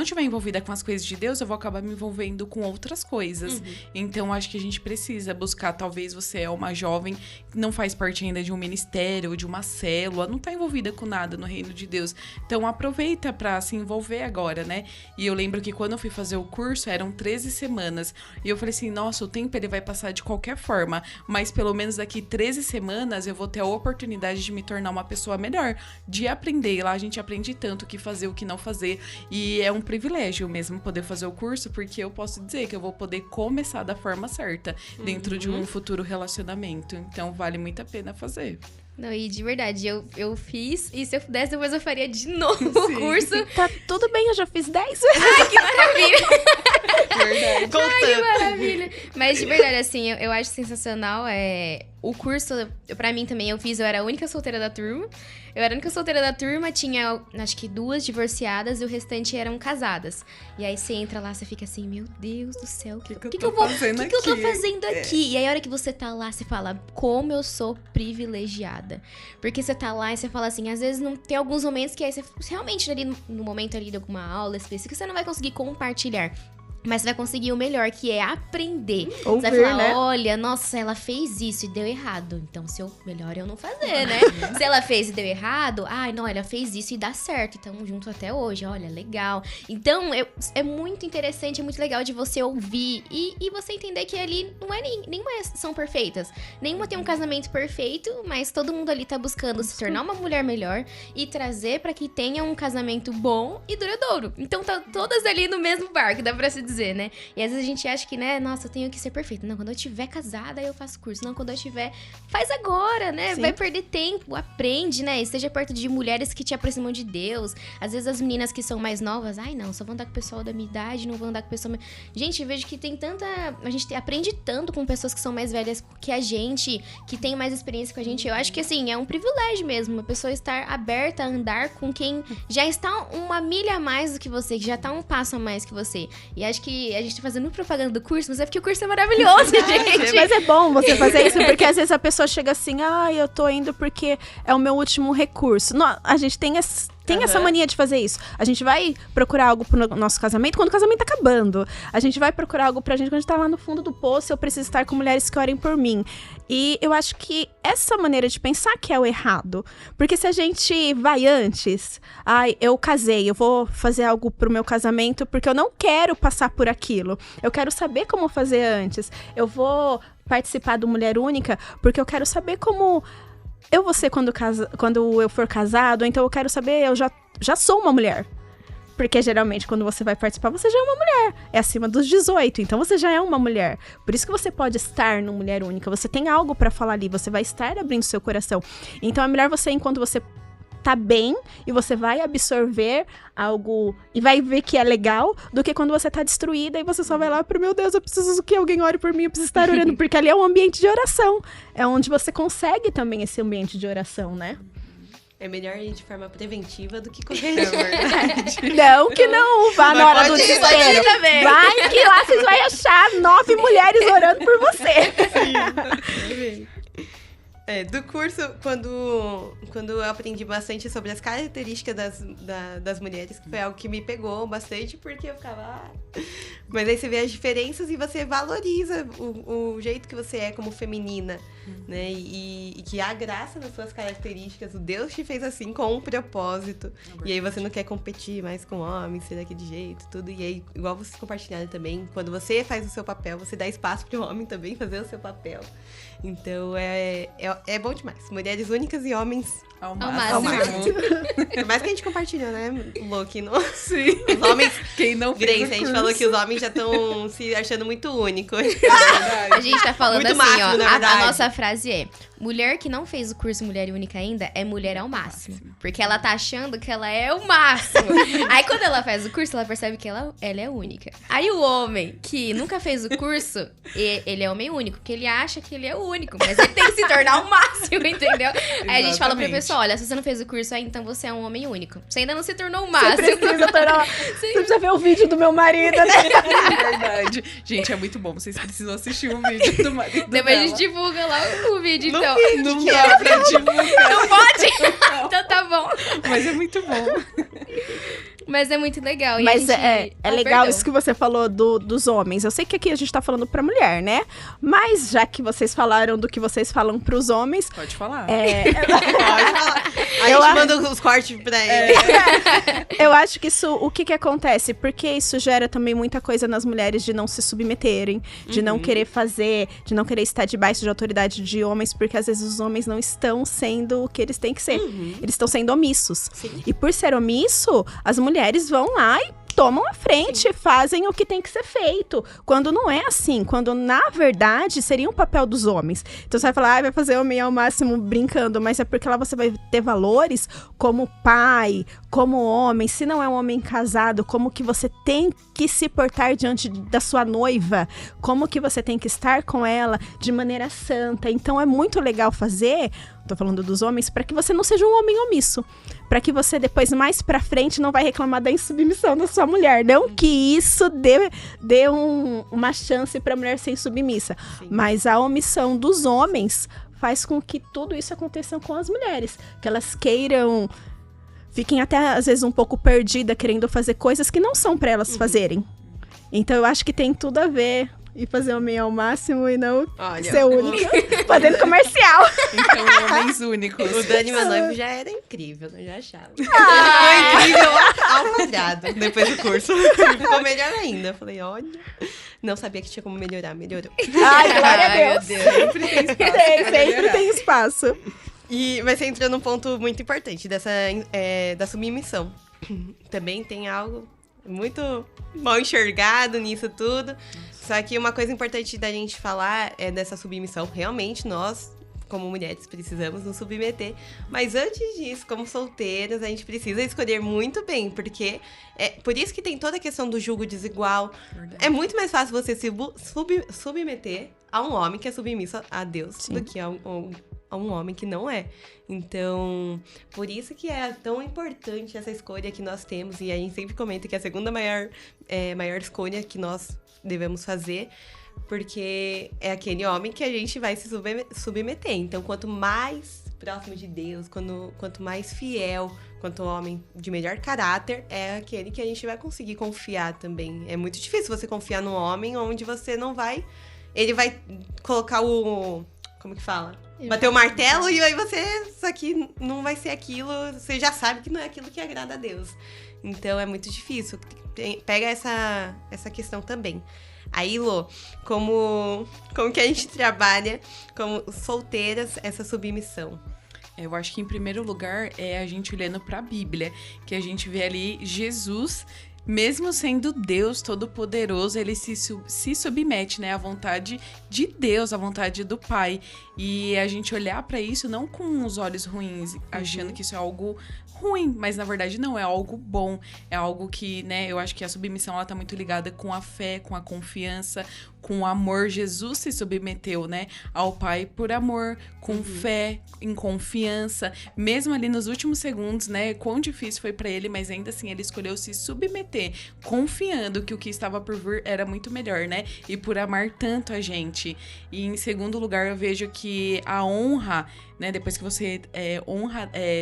estiver envolvida com as coisas de Deus, eu vou acabar me envolvendo com outras coisas. Então, acho que a gente precisa buscar, talvez você é uma jovem que não faz parte ainda de um ministério, de uma célula, não tá envolvida com nada no reino de Deus. Então, aproveita pra se envolver agora, né? E eu lembro que quando eu fui fazer o curso, eram 13 semanas. E eu falei assim, nossa, o tempo ele vai passar de qualquer forma, mas pelo menos daqui 13 semanas eu vou ter a oportunidade de me tornar uma pessoa melhor, de aprender. E lá a gente aprende tanto o que fazer, o que não fazer, e é um privilégio mesmo poder fazer o curso, porque eu posso dizer que eu vou poder começar da forma certa dentro de um futuro relacionamento. Então vale muito a pena fazer. Não, e de verdade, eu fiz, e se eu pudesse, depois eu faria de novo o curso. Tá tudo bem, eu já fiz 10 Ai, que maravilha! Verdade. Ai, que maravilha! Mas de verdade, assim, eu acho sensacional. O curso, pra mim também, eu era a única solteira da turma. Tinha, acho que 2 divorciadas e o restante eram casadas. E aí você entra lá, você fica assim, meu Deus do céu, o que eu tô fazendo aqui? E aí a hora que você tá lá, você fala, como eu sou privilegiada. Porque você tá lá e você fala assim, às vezes não tem alguns momentos que aí você realmente ali no momento ali de alguma aula específica, você não vai conseguir compartilhar. Mas você vai conseguir o melhor, que é aprender. Ouvir, você vai falar, né? olha, nossa, ela fez isso e deu errado. Então, melhor é eu não fazer, né? Se ela fez e deu errado, não, ela fez isso e dá certo. Então, junto até hoje, olha, legal. Então, é muito interessante, é muito legal de você ouvir e você entender que ali nenhuma são perfeitas. Nenhuma tem um casamento perfeito, mas todo mundo ali tá buscando se tornar uma mulher melhor e trazer pra que tenha um casamento bom e duradouro. Então, tá todas ali no mesmo barco, dá pra se dizer dizer, né? E às vezes a gente acha que, né, nossa, eu tenho que ser perfeita. Não, quando eu tiver casada, aí eu faço curso. Não, quando eu tiver, faz agora, né? Sim. Vai perder tempo, aprende, né? Esteja perto de mulheres que te aproximam de Deus. Às vezes as meninas que são mais novas, ai não, só vou andar com o pessoal da minha idade, não vou andar com o pessoal... Gente, eu vejo que tem tanta... A gente aprende tanto com pessoas que são mais velhas que a gente, que tem mais experiência com a gente. Eu acho que, assim, é um privilégio mesmo, uma pessoa estar aberta a andar com quem já está uma milha a mais do que você, que já está um passo a mais que você. E acho que a gente tá fazendo propaganda do curso, mas é porque o curso é maravilhoso, gente. Mas é bom você fazer isso, porque às vezes a pessoa chega assim, eu tô indo porque é o meu último recurso. Não, a gente tem essa mania de fazer isso. A gente vai procurar algo pro nosso casamento quando o casamento tá acabando. A gente vai procurar algo pra gente quando a gente tá lá no fundo do poço. Eu preciso estar com mulheres que orem por mim. E eu acho que essa maneira de pensar que é o errado. Porque se a gente vai antes, eu casei, eu vou fazer algo pro meu casamento porque eu não quero passar por aquilo. Eu quero saber como fazer antes. Eu vou participar do Mulher Única porque eu quero saber como... eu vou ser quando eu for casado, então eu quero saber, eu já sou uma mulher. Porque geralmente quando você vai participar, você já é uma mulher. É acima dos 18, então você já é uma mulher. Por isso que você pode estar no Mulher Única. Você tem algo pra falar ali, você vai estar abrindo seu coração. Então é melhor você, enquanto você tá bem, e você vai absorver algo e vai ver que é legal, do que quando você tá destruída e você só vai lá pro, meu Deus, eu preciso que alguém ore por mim, eu preciso estar orando, porque ali é um ambiente de oração, é onde você consegue também esse ambiente de oração, né? É melhor ir de forma preventiva do que corretiva. Não que não vá na hora do desespero. Vai que lá vocês vão achar 9 mulheres orando por você. Sim. Do curso, quando eu aprendi bastante sobre as características das mulheres, que foi algo que me pegou bastante, porque eu ficava... Mas aí você vê as diferenças e você valoriza o jeito que você é como feminina, né? E que há graça nas suas características. O Deus te fez assim com um propósito. E aí você não quer competir mais com homens, ser daquele jeito, tudo. E aí, igual vocês compartilharam também, quando você faz o seu papel, você dá espaço para o homem também fazer o seu papel. Então, é bom demais. Mulheres únicas e homens ao máximo. Por mais que a gente compartilha, né, Loki? Não... Sim. Os homens... Quem não Grace, a gente falou que os homens já estão se achando muito únicos. A gente tá falando muito assim, máximo, ó. na A nossa frase é: mulher que não fez o curso Mulher Única ainda é mulher ao máximo. Porque ela tá achando que ela é o máximo. Aí quando ela faz o curso, ela percebe que ela é única. Aí o homem que nunca fez o curso, ele é homem único, porque ele acha que ele é o único. Mas ele tem que se tornar o máximo, entendeu? Aí a gente fala pra pessoa: olha, se você não fez o curso aí, então você é um homem único. Você ainda não se tornou o máximo. Você precisa ver o vídeo do meu marido, né? É verdade. Gente, é muito bom. Vocês precisam assistir o vídeo do marido Depois dela. a gente divulga lá o vídeo, então. Não dá pra divulgar. Não pode? Então tá bom. Mas é muito bom. Mas é muito legal. E Mas é legal perdão. isso que você falou dos homens. Eu sei que aqui a gente tá falando pra mulher, né? Mas já que vocês falaram do que vocês falam pros homens... Pode falar. Pode falar. A gente manda os cortes pra ele. Eu acho que isso... O que acontece? Porque isso gera também muita coisa nas mulheres de não se submeterem, de não querer fazer, de não querer estar debaixo de autoridade de homens, porque às vezes os homens não estão sendo o que eles têm que ser. Eles estão sendo omissos. Sim. E por ser omisso, as mulheres vão lá e tomam a frente, fazem o que tem que ser feito. Quando não é assim, quando na verdade seria um papel dos homens. Então você vai falar, vai fazer homem ao máximo brincando, mas é porque lá você vai ter valores como pai, como homem, se não é um homem casado, como que você tem que se portar diante da sua noiva, como que você tem que estar com ela de maneira santa. Então é muito legal fazer, tô falando dos homens, para que você não seja um homem omisso. Para que você depois, mais pra frente, não vai reclamar da insubmissão da sua mulher. Não que isso dê uma chance pra mulher ser submissa. Sim. Mas a omissão dos homens faz com que tudo isso aconteça com as mulheres. Que elas queiram... Fiquem até, às vezes, um pouco perdidas, querendo fazer coisas que não são pra elas fazerem. Então, eu acho que tem tudo a ver... E fazer homem ao máximo e não ser única. Fazendo comercial. Então, homens únicos. O Dani, meu noivo, já era incrível, eu já achava. Foi incrível ao quadrado, depois do curso. Ficou melhor ainda. Eu falei, olha, não sabia que tinha como melhorar, melhorou. Ai, glória a Ai, Deus. meu Deus. Sempre tem espaço. Sempre tem espaço. Mas você entrou num ponto muito importante da submissão. Também tem algo muito mal enxergado nisso tudo. Só que uma coisa importante da gente falar é dessa submissão. Realmente, nós, como mulheres, precisamos nos submeter. Mas antes disso, como solteiras, a gente precisa escolher muito bem. Porque é por isso que tem toda a questão do julgo desigual. Verdade. É muito mais fácil você se submeter a um homem que é submisso a Deus do que a um homem que não é. Então, por isso que é tão importante essa escolha que nós temos. E a gente sempre comenta que é a segunda maior escolha que nós devemos fazer, porque é aquele homem que a gente vai se submeter. Então, quanto mais próximo de Deus, quanto mais fiel, quanto homem de melhor caráter, é aquele que a gente vai conseguir confiar também. É muito difícil você confiar num homem onde você não vai... Ele vai colocar o... Como que fala? Bater o martelo e aí você... Isso aqui não vai ser aquilo. Você já sabe que não é aquilo que agrada a Deus. Então, é muito difícil. Pega essa questão também. Aí, Lô, como que a gente trabalha como solteiras essa submissão? Eu acho que, em primeiro lugar, é a gente olhando para a Bíblia, que a gente vê ali Jesus, mesmo sendo Deus Todo-Poderoso, ele se submete, né, à vontade de Deus, à vontade do Pai. E a gente olhar para isso não com os olhos ruins, achando que isso é algo ruim, mas na verdade não, é algo bom, é algo que, né, eu acho que a submissão ela tá muito ligada com a fé, com a confiança, com o amor. Jesus se submeteu, né, ao Pai por amor, com fé, em confiança, mesmo ali nos últimos segundos, né, quão difícil foi pra ele, mas ainda assim ele escolheu se submeter, confiando que o que estava por vir era muito melhor, né, e por amar tanto a gente. E em segundo lugar, eu vejo que a honra, né, depois que você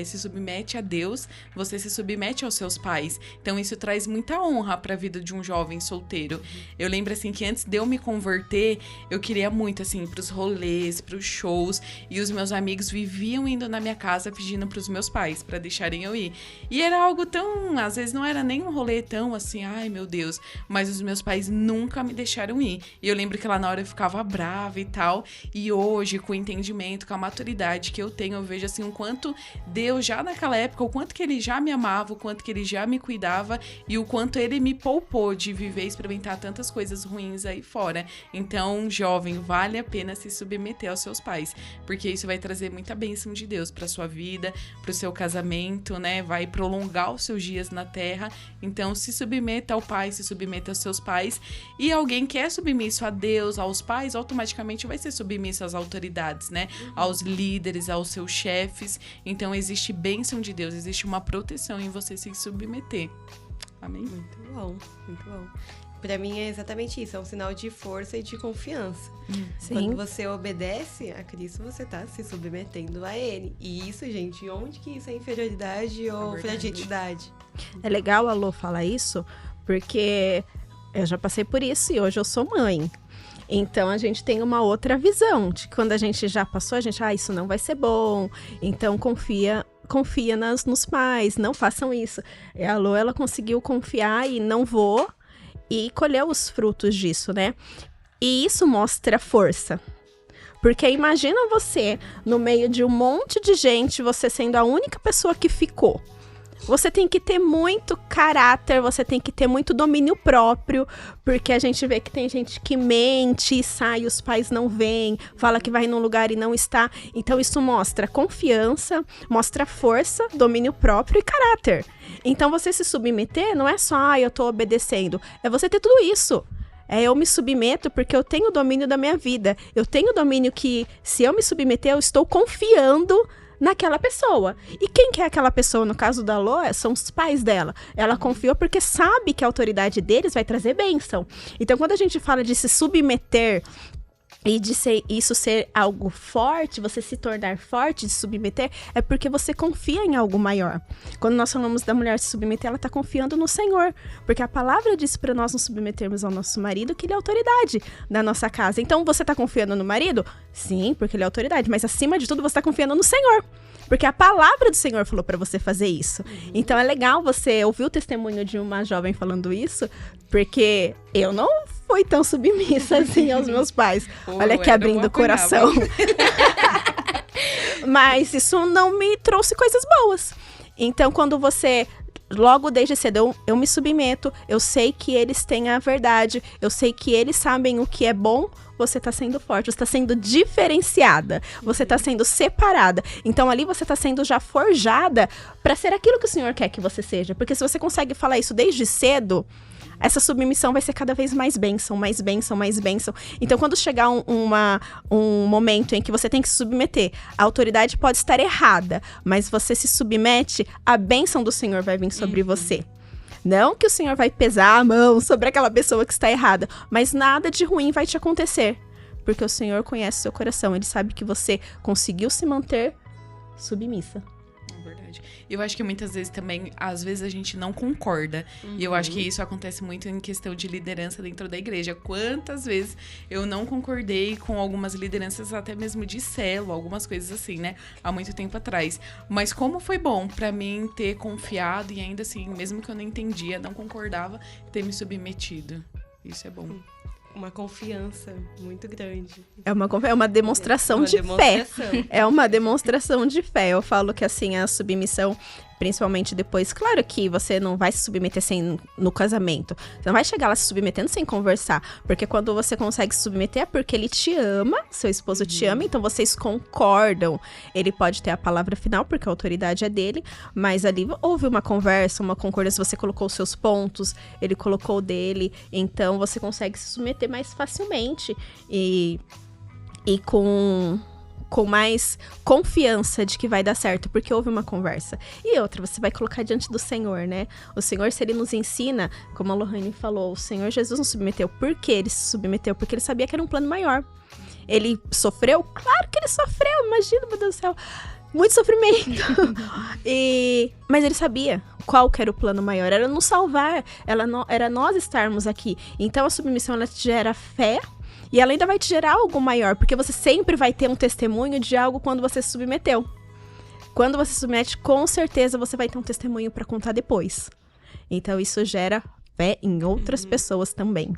se submete a Deus, você se submete aos seus pais. Então isso traz muita honra para a vida de um jovem solteiro. Eu lembro assim que antes de eu me converter, eu queria muito assim pros rolês, pros shows, e os meus amigos viviam indo na minha casa pedindo pros meus pais para deixarem eu ir. E era algo tão, às vezes não era nem um rolê tão assim, ai meu Deus, mas os meus pais nunca me deixaram ir. E eu lembro que lá na hora eu ficava brava e tal, e hoje com o entendimento, com a maturidade que eu tenho, eu vejo assim o quanto Deus já naquela época, o quanto que ele já me amava, o quanto que ele já me cuidava e o quanto ele me poupou de viver e experimentar tantas coisas ruins aí fora. Então, jovem, vale a pena se submeter aos seus pais, porque isso vai trazer muita bênção de Deus pra sua vida, pro seu casamento, né? Vai prolongar os seus dias na terra. Então, se submeta ao pai, se submeta aos seus pais. E alguém que é submisso a Deus, aos pais, automaticamente vai ser submisso às autoridades, né? Aos líderes, aos seus chefes. Então existe bênção de Deus, existe uma proteção em você se submeter. Amém? Muito bom, muito bom. Pra mim é exatamente isso, é um sinal de força e de confiança. Sim. Quando você obedece a Cristo, você tá se submetendo a Ele. E isso, gente, onde que isso é inferioridade ou fragilidade? É legal a Lô falar isso, porque eu já passei por isso e hoje eu sou mãe. Então, a gente tem uma outra visão de quando a gente já passou, a gente, isso não vai ser bom. Então, confia nos pais, não façam isso. E a Lô, ela conseguiu confiar e não vou, e colheu os frutos disso, né? E isso mostra força. Porque imagina você, no meio de um monte de gente, você sendo a única pessoa que ficou. Você tem que ter muito caráter, você tem que ter muito domínio próprio, porque a gente vê que tem gente que mente, sai, os pais não vêm, fala que vai num lugar e não está. Então isso mostra confiança, mostra força, domínio próprio e caráter. Então você se submeter não é só, eu tô obedecendo, é você ter tudo isso. Eu me submeto porque eu tenho domínio da minha vida. Eu tenho domínio que, se eu me submeter, eu estou confiando naquela pessoa. E quem que é aquela pessoa? No caso da Lô, são os pais dela. Ela confiou porque sabe que a autoridade deles vai trazer bênção. Então, quando a gente fala de se submeter e de isso ser algo forte, você se tornar forte, de submeter, é porque você confia em algo maior. Quando nós falamos da mulher se submeter, ela está confiando no Senhor. Porque a palavra diz para nós nos submetermos ao nosso marido que ele é autoridade da nossa casa. Então, você está confiando no marido? Sim, porque ele é autoridade. Mas, acima de tudo, você está confiando no Senhor. Porque a palavra do Senhor falou para você fazer isso. Então, é legal você ouvir o testemunho de uma jovem falando isso, porque eu não fui tão submissa assim aos meus pais. Olha que abrindo o coração. Mas isso não me trouxe coisas boas. Então, quando você logo desde cedo, eu me submeto, eu sei que eles têm a verdade, eu sei que eles sabem o que é bom, você tá sendo forte, você tá sendo diferenciada, você tá sendo separada. Então ali você tá sendo já forjada pra ser aquilo que o Senhor quer que você seja. Porque se você consegue falar isso desde cedo, essa submissão vai ser cada vez mais bênção, mais bênção, mais bênção. Então, quando chegar um momento em que você tem que se submeter, a autoridade pode estar errada, mas você se submete, a bênção do Senhor vai vir sobre você. Não que o Senhor vai pesar a mão sobre aquela pessoa que está errada, mas nada de ruim vai te acontecer. Porque o Senhor conhece o seu coração, Ele sabe que você conseguiu se manter submissa. Verdade. Eu acho que muitas vezes também, às vezes a gente não concorda. E eu acho que isso acontece muito em questão de liderança dentro da igreja. Quantas vezes eu não concordei com algumas lideranças, até mesmo de célula, algumas coisas assim, né? Há muito tempo atrás. Mas como foi bom pra mim ter confiado e ainda assim, mesmo que eu não entendia, não concordava, ter me submetido. Isso é bom. Uma confiança muito grande. É uma demonstração de fé. É uma demonstração de fé. Eu falo que, assim, a submissão, principalmente depois... Claro que você não vai se submeter no casamento. Você não vai chegar lá se submetendo sem conversar. Porque quando você consegue se submeter é porque ele te ama, seu esposo te ama, então vocês concordam. Ele pode ter a palavra final, porque a autoridade é dele, mas ali houve uma conversa, uma concordância, você colocou os seus pontos, ele colocou o dele, então você consegue se submeter mais facilmente e com mais confiança de que vai dar certo, porque houve uma conversa. E outra, você vai colocar diante do Senhor, né? O Senhor, se Ele nos ensina, como a Lohane falou, o Senhor Jesus nos submeteu. Por que Ele se submeteu? Porque Ele sabia que era um plano maior. Ele sofreu? Claro que Ele sofreu, imagina, meu Deus do céu. Muito sofrimento. Mas Ele sabia qual que era o plano maior. Era nos salvar, era nós estarmos aqui. Então a submissão, ela te gera fé, e ela ainda vai te gerar algo maior, porque você sempre vai ter um testemunho de algo quando você se submeteu. Quando você se submete, com certeza você vai ter um testemunho para contar depois. Então isso gera fé em outras pessoas também.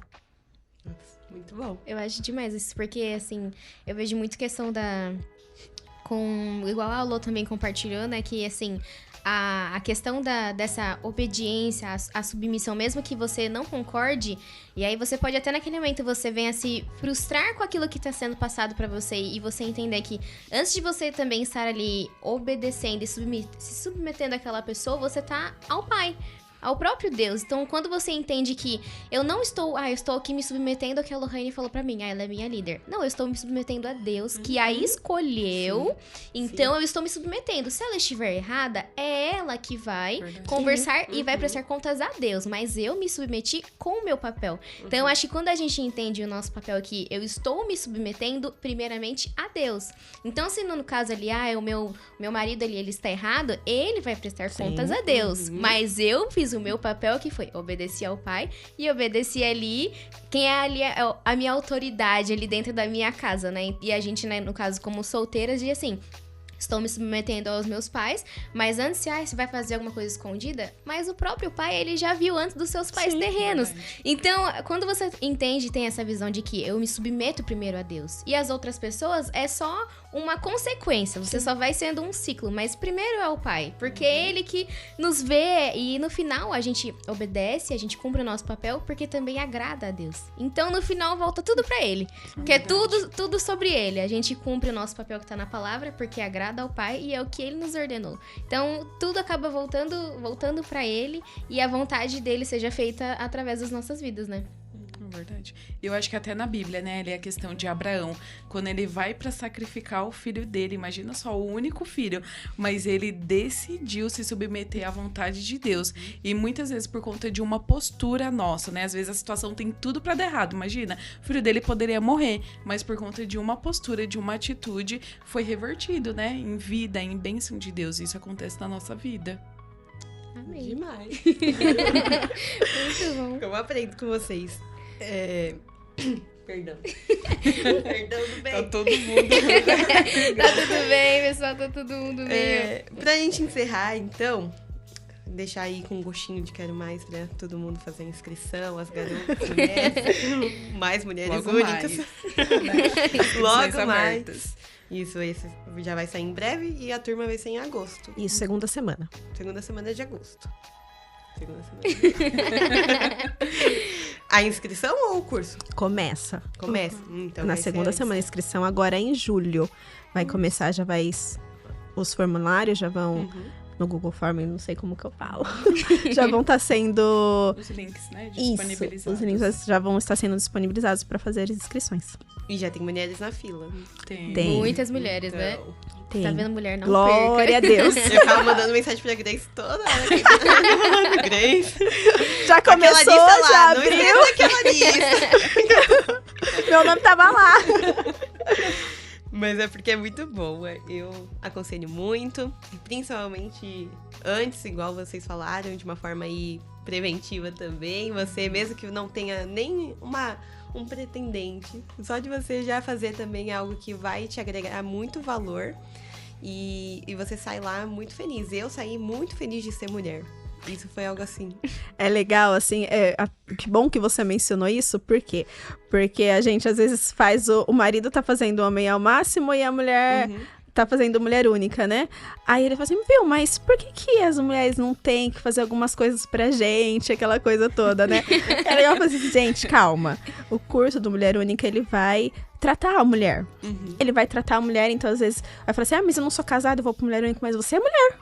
Muito bom. Eu acho demais isso, porque, assim, eu vejo muito questão igual a Lô também compartilhou, né, que, assim, a questão dessa obediência, a submissão, mesmo que você não concorde, e aí você pode até naquele momento você venha se frustrar com aquilo que está sendo passado para você, e você entender que antes de você também estar ali obedecendo e se submetendo àquela pessoa, você tá ao Pai, ao próprio Deus. Então, quando você entende que eu não estou... eu estou aqui me submetendo ao que a Lohane falou pra mim. Ela é minha líder. Não, eu estou me submetendo a Deus, que a escolheu. Sim. Então, eu estou me submetendo. Se ela estiver errada, é ela que vai conversar e vai prestar contas a Deus. Mas eu me submeti com o meu papel. Então, eu acho que quando a gente entende o nosso papel aqui, eu estou me submetendo primeiramente a Deus. Então, se no caso ali, o meu marido ali, ele está errado, ele vai prestar contas a Deus. Mas eu fiz o meu papel, que foi obedecer ao Pai e obedecer ali quem é ali a minha autoridade ali dentro da minha casa, né? E a gente, né, no caso, como solteiras, diz assim... Estou me submetendo aos meus pais, mas antes, você vai fazer alguma coisa escondida? Mas o próprio pai, ele já viu antes dos seus pais terrenos. Então, quando você entende e tem essa visão de que eu me submeto primeiro a Deus e as outras pessoas, é só uma consequência. Você só vai sendo um ciclo, mas primeiro é o pai, porque é ele que nos vê e no final a gente obedece, a gente cumpre o nosso papel, porque também agrada a Deus. Então, no final, volta tudo pra ele, que é tudo sobre ele. A gente cumpre o nosso papel que tá na palavra, porque agrada ao Pai e é o que Ele nos ordenou. Então, tudo acaba voltando pra Ele e a vontade dele seja feita através das nossas vidas, né? Verdade. Eu acho que até na Bíblia, né, ali é a questão de Abraão, quando ele vai pra sacrificar o filho dele, imagina só, o único filho, mas ele decidiu se submeter à vontade de Deus, e muitas vezes por conta de uma postura nossa, né, às vezes a situação tem tudo pra dar errado, imagina, o filho dele poderia morrer, mas por conta de uma postura, de uma atitude, foi revertido, né, em vida, em bênção de Deus, e isso acontece na nossa vida. Amém. Demais. Muito bom. Eu aprendo com vocês. Perdão. Perdão do bem. Tá todo mundo. Tá tudo bem, pessoal, tá todo mundo bem. Pra gente encerrar, então, deixar aí com um gostinho de quero mais, né? Todo mundo fazer a inscrição, as garotas, mulheres, mais mulheres Logo únicas. mais. Logo mais. Isso, esse já vai sair em breve e a turma vai ser em agosto. Isso, segunda semana. Segunda semana de agosto. Segunda semana. A inscrição ou o curso? Começa. Começa. Então Na vai ser segunda antes. semana. A inscrição agora é em julho. Vai começar, já vai... Os formulários já vão... No Google Form, não sei como que eu falo. Já vão estar sendo... Os links, né? Isso, Disponibilizados. os links já vão estar sendo disponibilizados para fazer as inscrições. E já tem mulheres na fila. Tem. Tem. Muitas mulheres, né? Então, Tem. Tá vendo mulher? Não Glória a Deus. eu tava mandando mensagem pra Grace toda hora. Grace. Já Aquela começou, lista já lá, não abriu. esquece daquela lista. Meu nome tava lá. Mas é porque é muito boa. Eu aconselho muito. E principalmente antes, igual vocês falaram, de uma forma aí preventiva também. Você, mesmo que não tenha nem um pretendente, só de você já fazer também algo que vai te agregar muito valor. E você sai lá muito feliz. Eu saí muito feliz de ser mulher. Isso foi algo assim. É legal, assim, que bom que você mencionou isso, por quê? Porque a gente, às vezes, faz o marido tá fazendo homem ao máximo e a mulher tá fazendo mulher única, né? Aí ele fala assim, viu, mas por que as mulheres não têm que fazer algumas coisas pra gente, aquela coisa toda, né? É legal falar assim, gente, calma. O curso do Mulher Única, ele vai tratar a mulher. Ele vai tratar a mulher, então, às vezes, vai falar assim, mas eu não sou casada, eu vou pro Mulher Única, mas você é mulher.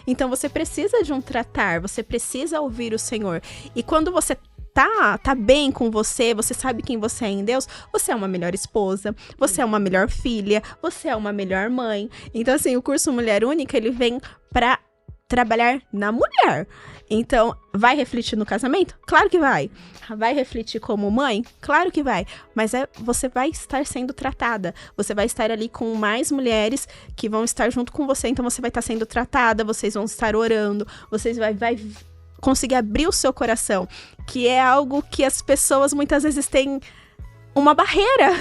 Então você precisa de um tratar, você precisa ouvir o Senhor. E quando você tá bem com você, você sabe quem você é em Deus, você é uma melhor esposa, você é uma melhor filha, você é uma melhor mãe. Então, assim, o curso Mulher Única, ele vem pra trabalhar na mulher. Então, vai refletir no casamento? Claro que vai. Vai refletir como mãe? Claro que vai. Mas você vai estar sendo tratada. Você vai estar ali com mais mulheres que vão estar junto com você. Então, você vai estar sendo tratada, vocês vão estar orando, vocês vai conseguir abrir o seu coração. Que é algo que as pessoas muitas vezes têm uma barreira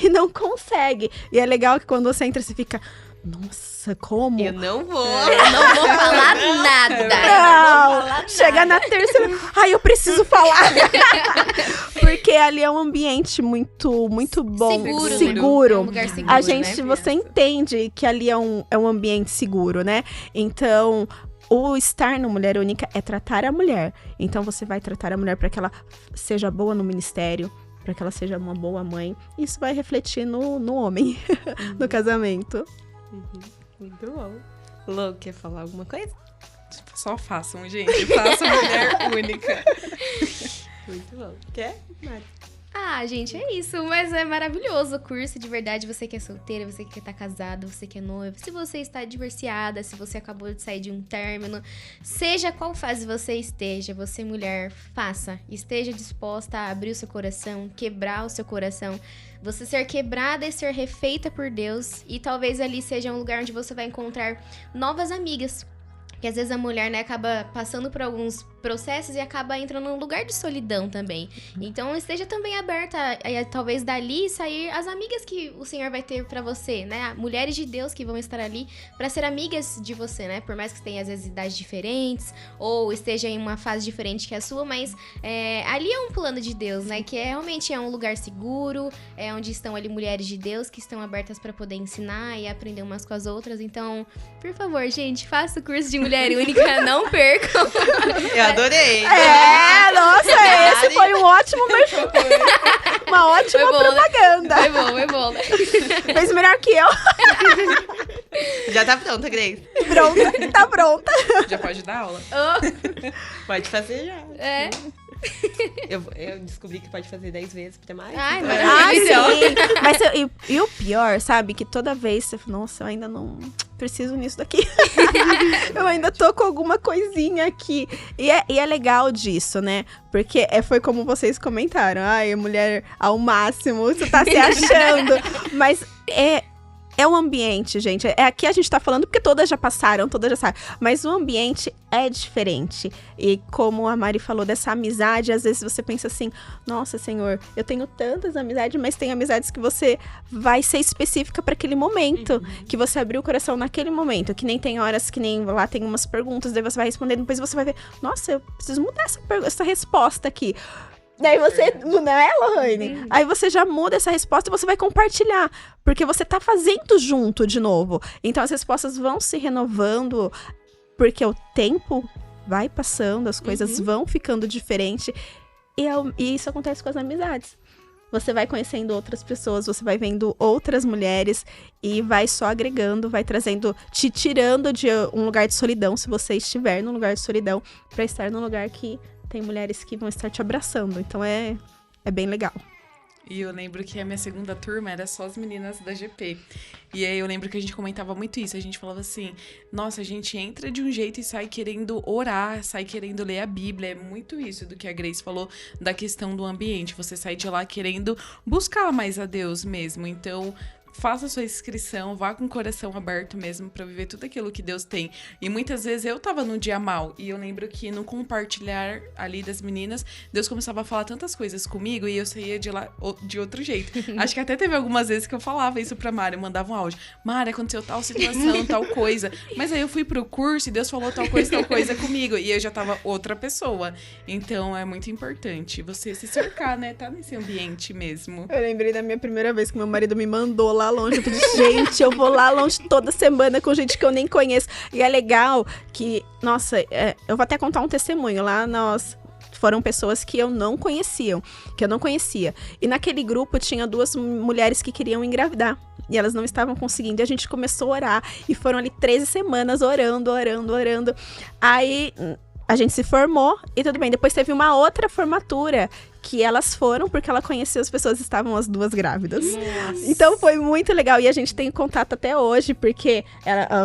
e não consegue. E é legal que quando você entra, você fica... Nossa, como? Eu não vou. Eu não vou falar nada. Não, chega na terceira. Ai, eu preciso falar. Porque ali é um ambiente muito bom. Seguro. É um lugar seguro, A gente, né? você entende que ali é um ambiente seguro, né? Então, o estar no Mulher Única é tratar a mulher. Então, você vai tratar a mulher para que ela seja boa no ministério, para que ela seja uma boa mãe. Isso vai refletir no homem, no casamento. Muito bom. Lô, quer falar alguma coisa? Só façam, gente. Façam Mulher Única. Muito bom. Quer, Mari? Ah, gente, é isso. Mas é maravilhoso o curso, de verdade. Você que é solteira, você que tá casado, você que é noiva. Se você está divorciada, se você acabou de sair de um término, seja qual fase você esteja, você mulher, faça. Esteja disposta a abrir o seu coração, quebrar o seu coração. Você ser quebrada e ser refeita por Deus. E talvez ali seja um lugar onde você vai encontrar novas amigas. Porque às vezes a mulher, né, acaba passando por alguns processos e acaba entrando num lugar de solidão também. Então, esteja também aberta a talvez dali sair as amigas que o Senhor vai ter pra você, né? Mulheres de Deus que vão estar ali pra ser amigas de você, né? Por mais que tenha, às vezes, idades diferentes ou esteja em uma fase diferente que a sua, mas ali é um plano de Deus, né? Que realmente é um lugar seguro, é onde estão ali mulheres de Deus que estão abertas pra poder ensinar e aprender umas com as outras. Então, por favor, gente, faça o curso de Mulher Única, não percam. Eu adorei. Nossa, esse foi um ótimo uma ótima Foi bom, né? propaganda. Foi bom, né? Fez melhor que eu. Já tá pronta, Grace. Pronta, tá pronta. Já pode dar aula. Pode fazer já. É. Eu descobri que pode fazer 10 vezes pra mais. Ai, então- maravilhoso. sim. Mas e o pior, sabe? Que toda vez você fala, nossa, eu ainda não preciso nisso daqui. Eu ainda tô com alguma coisinha aqui. E é legal disso, né? Porque foi como vocês comentaram. Ai, mulher ao máximo, você tá se achando. Mas é um ambiente, gente. Aqui a gente tá falando porque todas já passaram, todas já sabem. Mas o ambiente é diferente. E como a Mari falou dessa amizade, às vezes você pensa assim, nossa, Senhor, eu tenho tantas amizades, mas tem amizades que você vai ser específica para aquele momento. Que você abriu o coração naquele momento. Que nem tem horas que nem lá tem umas perguntas, daí você vai respondendo, depois você vai ver, nossa, eu preciso mudar essa resposta aqui. Daí você, não é, Lohane? Aí você já muda essa resposta e você vai compartilhar. Porque você tá fazendo junto de novo. Então as respostas vão se renovando, porque o tempo vai passando, as coisas vão ficando diferentes. E isso acontece com as amizades. Você vai conhecendo outras pessoas, você vai vendo outras mulheres e vai só agregando, vai trazendo, te tirando de um lugar de solidão, se você estiver num lugar de solidão, pra estar num lugar que tem mulheres que vão estar te abraçando. Então é bem legal. E eu lembro que a minha segunda turma era só as meninas da GP. E aí eu lembro que a gente comentava muito isso. A gente falava assim, nossa, a gente entra de um jeito e sai querendo orar, sai querendo ler a Bíblia. É muito isso do que a Grace falou da questão do ambiente. Você sai de lá querendo buscar mais a Deus mesmo. Então, faça sua inscrição, vá com o coração aberto mesmo pra viver tudo aquilo que Deus tem. E muitas vezes eu tava num dia mal, e eu lembro que no compartilhar ali das meninas, Deus começava a falar tantas coisas comigo, e eu saía de lá de outro jeito. Acho que até teve algumas vezes que eu falava isso pra Mari, eu mandava um áudio. Mari, aconteceu tal situação, tal coisa. Mas aí eu fui pro curso e Deus falou tal coisa comigo, e eu já tava outra pessoa. Então é muito importante você se cercar, né? Tá nesse ambiente mesmo. Eu lembrei da minha primeira vez que meu marido me mandou lá longe. Eu falei, gente, eu vou lá longe toda semana com gente que eu nem conheço. E é legal que, nossa, eu vou até contar um testemunho. Lá foram pessoas que eu não conhecia. E naquele grupo tinha 2 mulheres que queriam engravidar. E elas não estavam conseguindo. E a gente começou a orar. E foram ali 13 semanas orando. Aí a gente se formou e tudo bem. Depois teve uma outra formatura que elas foram porque ela conheceu as pessoas, estavam as 2 grávidas. Nossa. Então foi muito legal. E a gente tem contato até hoje, porque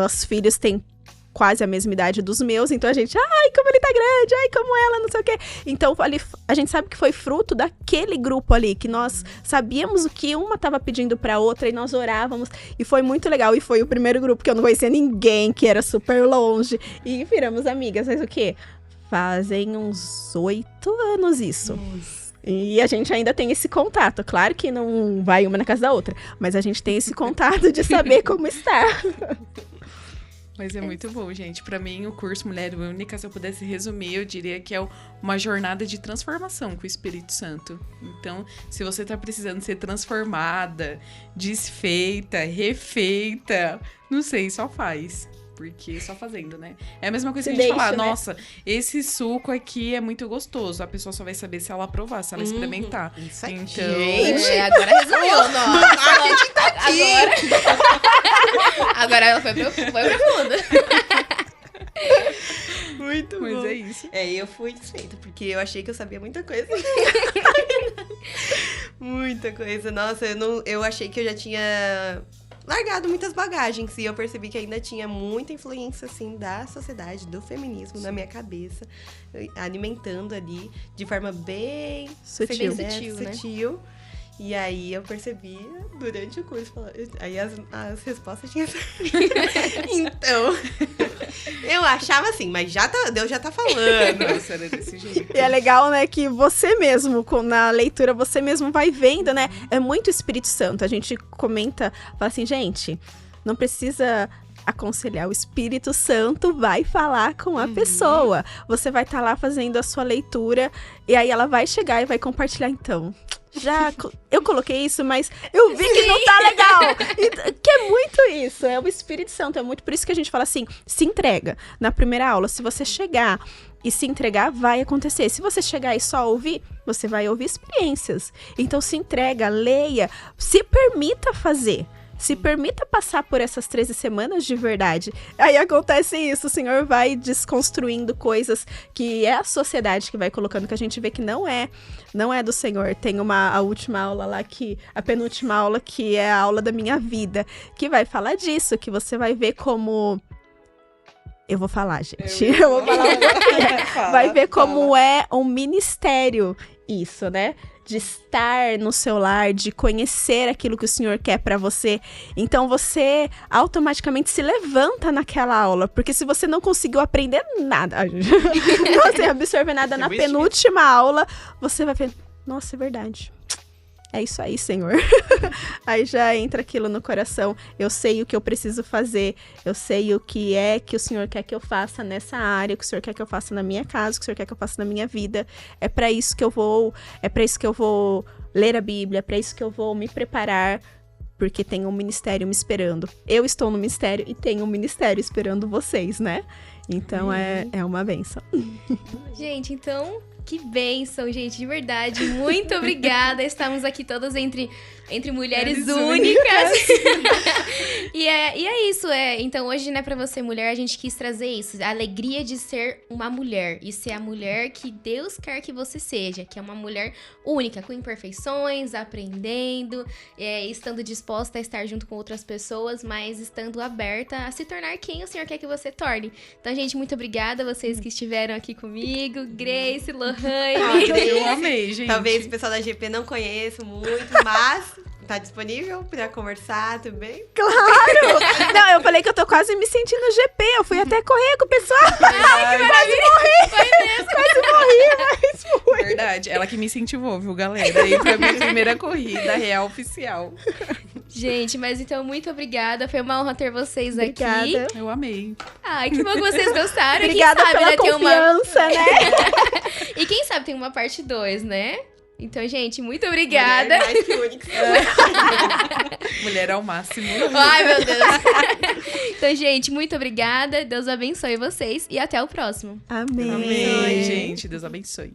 os filhos têm quase a mesma idade dos meus. Então a gente, ai, como ele tá grande, ai, como ela, não sei o quê. Então ali, a gente sabe que foi fruto daquele grupo ali, que nós sabíamos o que uma tava pedindo pra outra e nós orávamos. E foi muito legal. E foi o primeiro grupo que eu não conhecia ninguém, que era super longe. E viramos amigas. Mas o quê? Fazem uns 8 anos isso. Nossa. E a gente ainda tem esse contato. Claro que não vai uma na casa da outra, mas a gente tem esse contato de saber como está. Mas é muito bom, gente. Pra mim, o curso Mulher Única, se eu pudesse resumir, eu diria que é uma jornada de transformação com o Espírito Santo. Então, se você tá precisando ser transformada, desfeita, refeita, não sei, só faz. Porque só fazendo, né? É a mesma coisa que a gente falar, né? Nossa, esse suco aqui é muito gostoso. A pessoa só vai saber se ela provar, se ela experimentar. Isso aí. Então, gente, agora resolveu. A gente tá aqui. Agora ela foi profunda. Muito bom. Mas é isso. Eu fui desfeita, porque eu achei que eu sabia muita coisa. Muita coisa. Nossa, eu achei que eu já tinha largado muitas bagagens, e eu percebi que ainda tinha muita influência, assim, da sociedade, do feminismo na minha cabeça, alimentando ali de forma bem sutil, sutil. E aí eu percebi durante o curso, aí as respostas tinham então, eu achava assim, mas Deus já tá falando. Nossa, era desse jeito. E é legal, né, que você mesmo, na leitura, você mesmo vai vendo, né? É muito Espírito Santo. A gente comenta, fala assim, gente, não precisa aconselhar, o Espírito Santo vai falar com a pessoa. Você vai estar lá fazendo a sua leitura, e aí ela vai chegar e vai compartilhar, então. Eu coloquei isso, mas eu vi que não tá legal. Que é muito isso, é o Espírito Santo, é muito por isso que a gente fala assim, se entrega. Na primeira aula, se você chegar e se entregar, vai acontecer. Se você chegar e só ouvir, você vai ouvir experiências. Então se entrega, leia, se permita fazer. Se permita passar por essas 13 semanas de verdade. Aí acontece isso, o Senhor vai desconstruindo coisas que é a sociedade que vai colocando, que a gente vê que não é do Senhor. Tem a última aula lá, a penúltima aula, que é a aula da minha vida, que vai falar disso, que você vai ver como... Eu vou falar, gente. Eu vou falar. Vai ver como é um ministério isso, né? De estar no seu lar, de conhecer aquilo que o Senhor quer pra você. Então você automaticamente se levanta naquela aula, porque se você não conseguiu aprender nada, não assim, absorver nada na penúltima aula, você vai ver, nossa, é verdade. É isso aí, Senhor. Aí já entra aquilo no coração. Eu sei o que eu preciso fazer. Eu sei o que é que o Senhor quer que eu faça nessa área, o que o Senhor quer que eu faça na minha casa, o que o Senhor quer que eu faça na minha vida. É para isso que eu vou ler a Bíblia, é para isso que eu vou me preparar, porque tem um ministério me esperando. Eu estou no ministério e tem um ministério esperando vocês, né? Então é uma benção. Gente, então, que bênção, gente, de verdade. Muito obrigada. Estamos aqui todas entre mulheres únicas. E é isso. Então, hoje, né, pra você, mulher, a gente quis trazer isso. A alegria de ser uma mulher. E ser a mulher que Deus quer que você seja. Que é uma mulher única, com imperfeições, aprendendo, estando disposta a estar junto com outras pessoas, mas estando aberta a se tornar quem o Senhor quer que você torne. Então, gente, muito obrigada a vocês que estiveram aqui comigo. Grace, Lohane. Eu amei, gente. Talvez o pessoal da GP não conheça muito, mas tá disponível pra conversar também? Claro! Não, eu falei que eu tô quase me sentindo GP. Eu fui até correr com o pessoal. Ai, que Foi mesmo. Verdade, ela que me incentivou, viu, galera? Aí foi a minha primeira corrida real oficial. Gente, mas então, muito obrigada. Foi uma honra ter vocês Obrigada. aqui. Eu amei. Ai, que bom que vocês gostaram. Obrigada E quem sabe, pela né, tem confiança, né? E quem sabe tem uma parte 2, né? Então, gente, muito obrigada. Mulher mais que única. Mulher ao máximo. Ai, meu Deus. Então, gente, muito obrigada. Deus abençoe vocês e até o próximo. Amém. Amém, gente. Deus abençoe.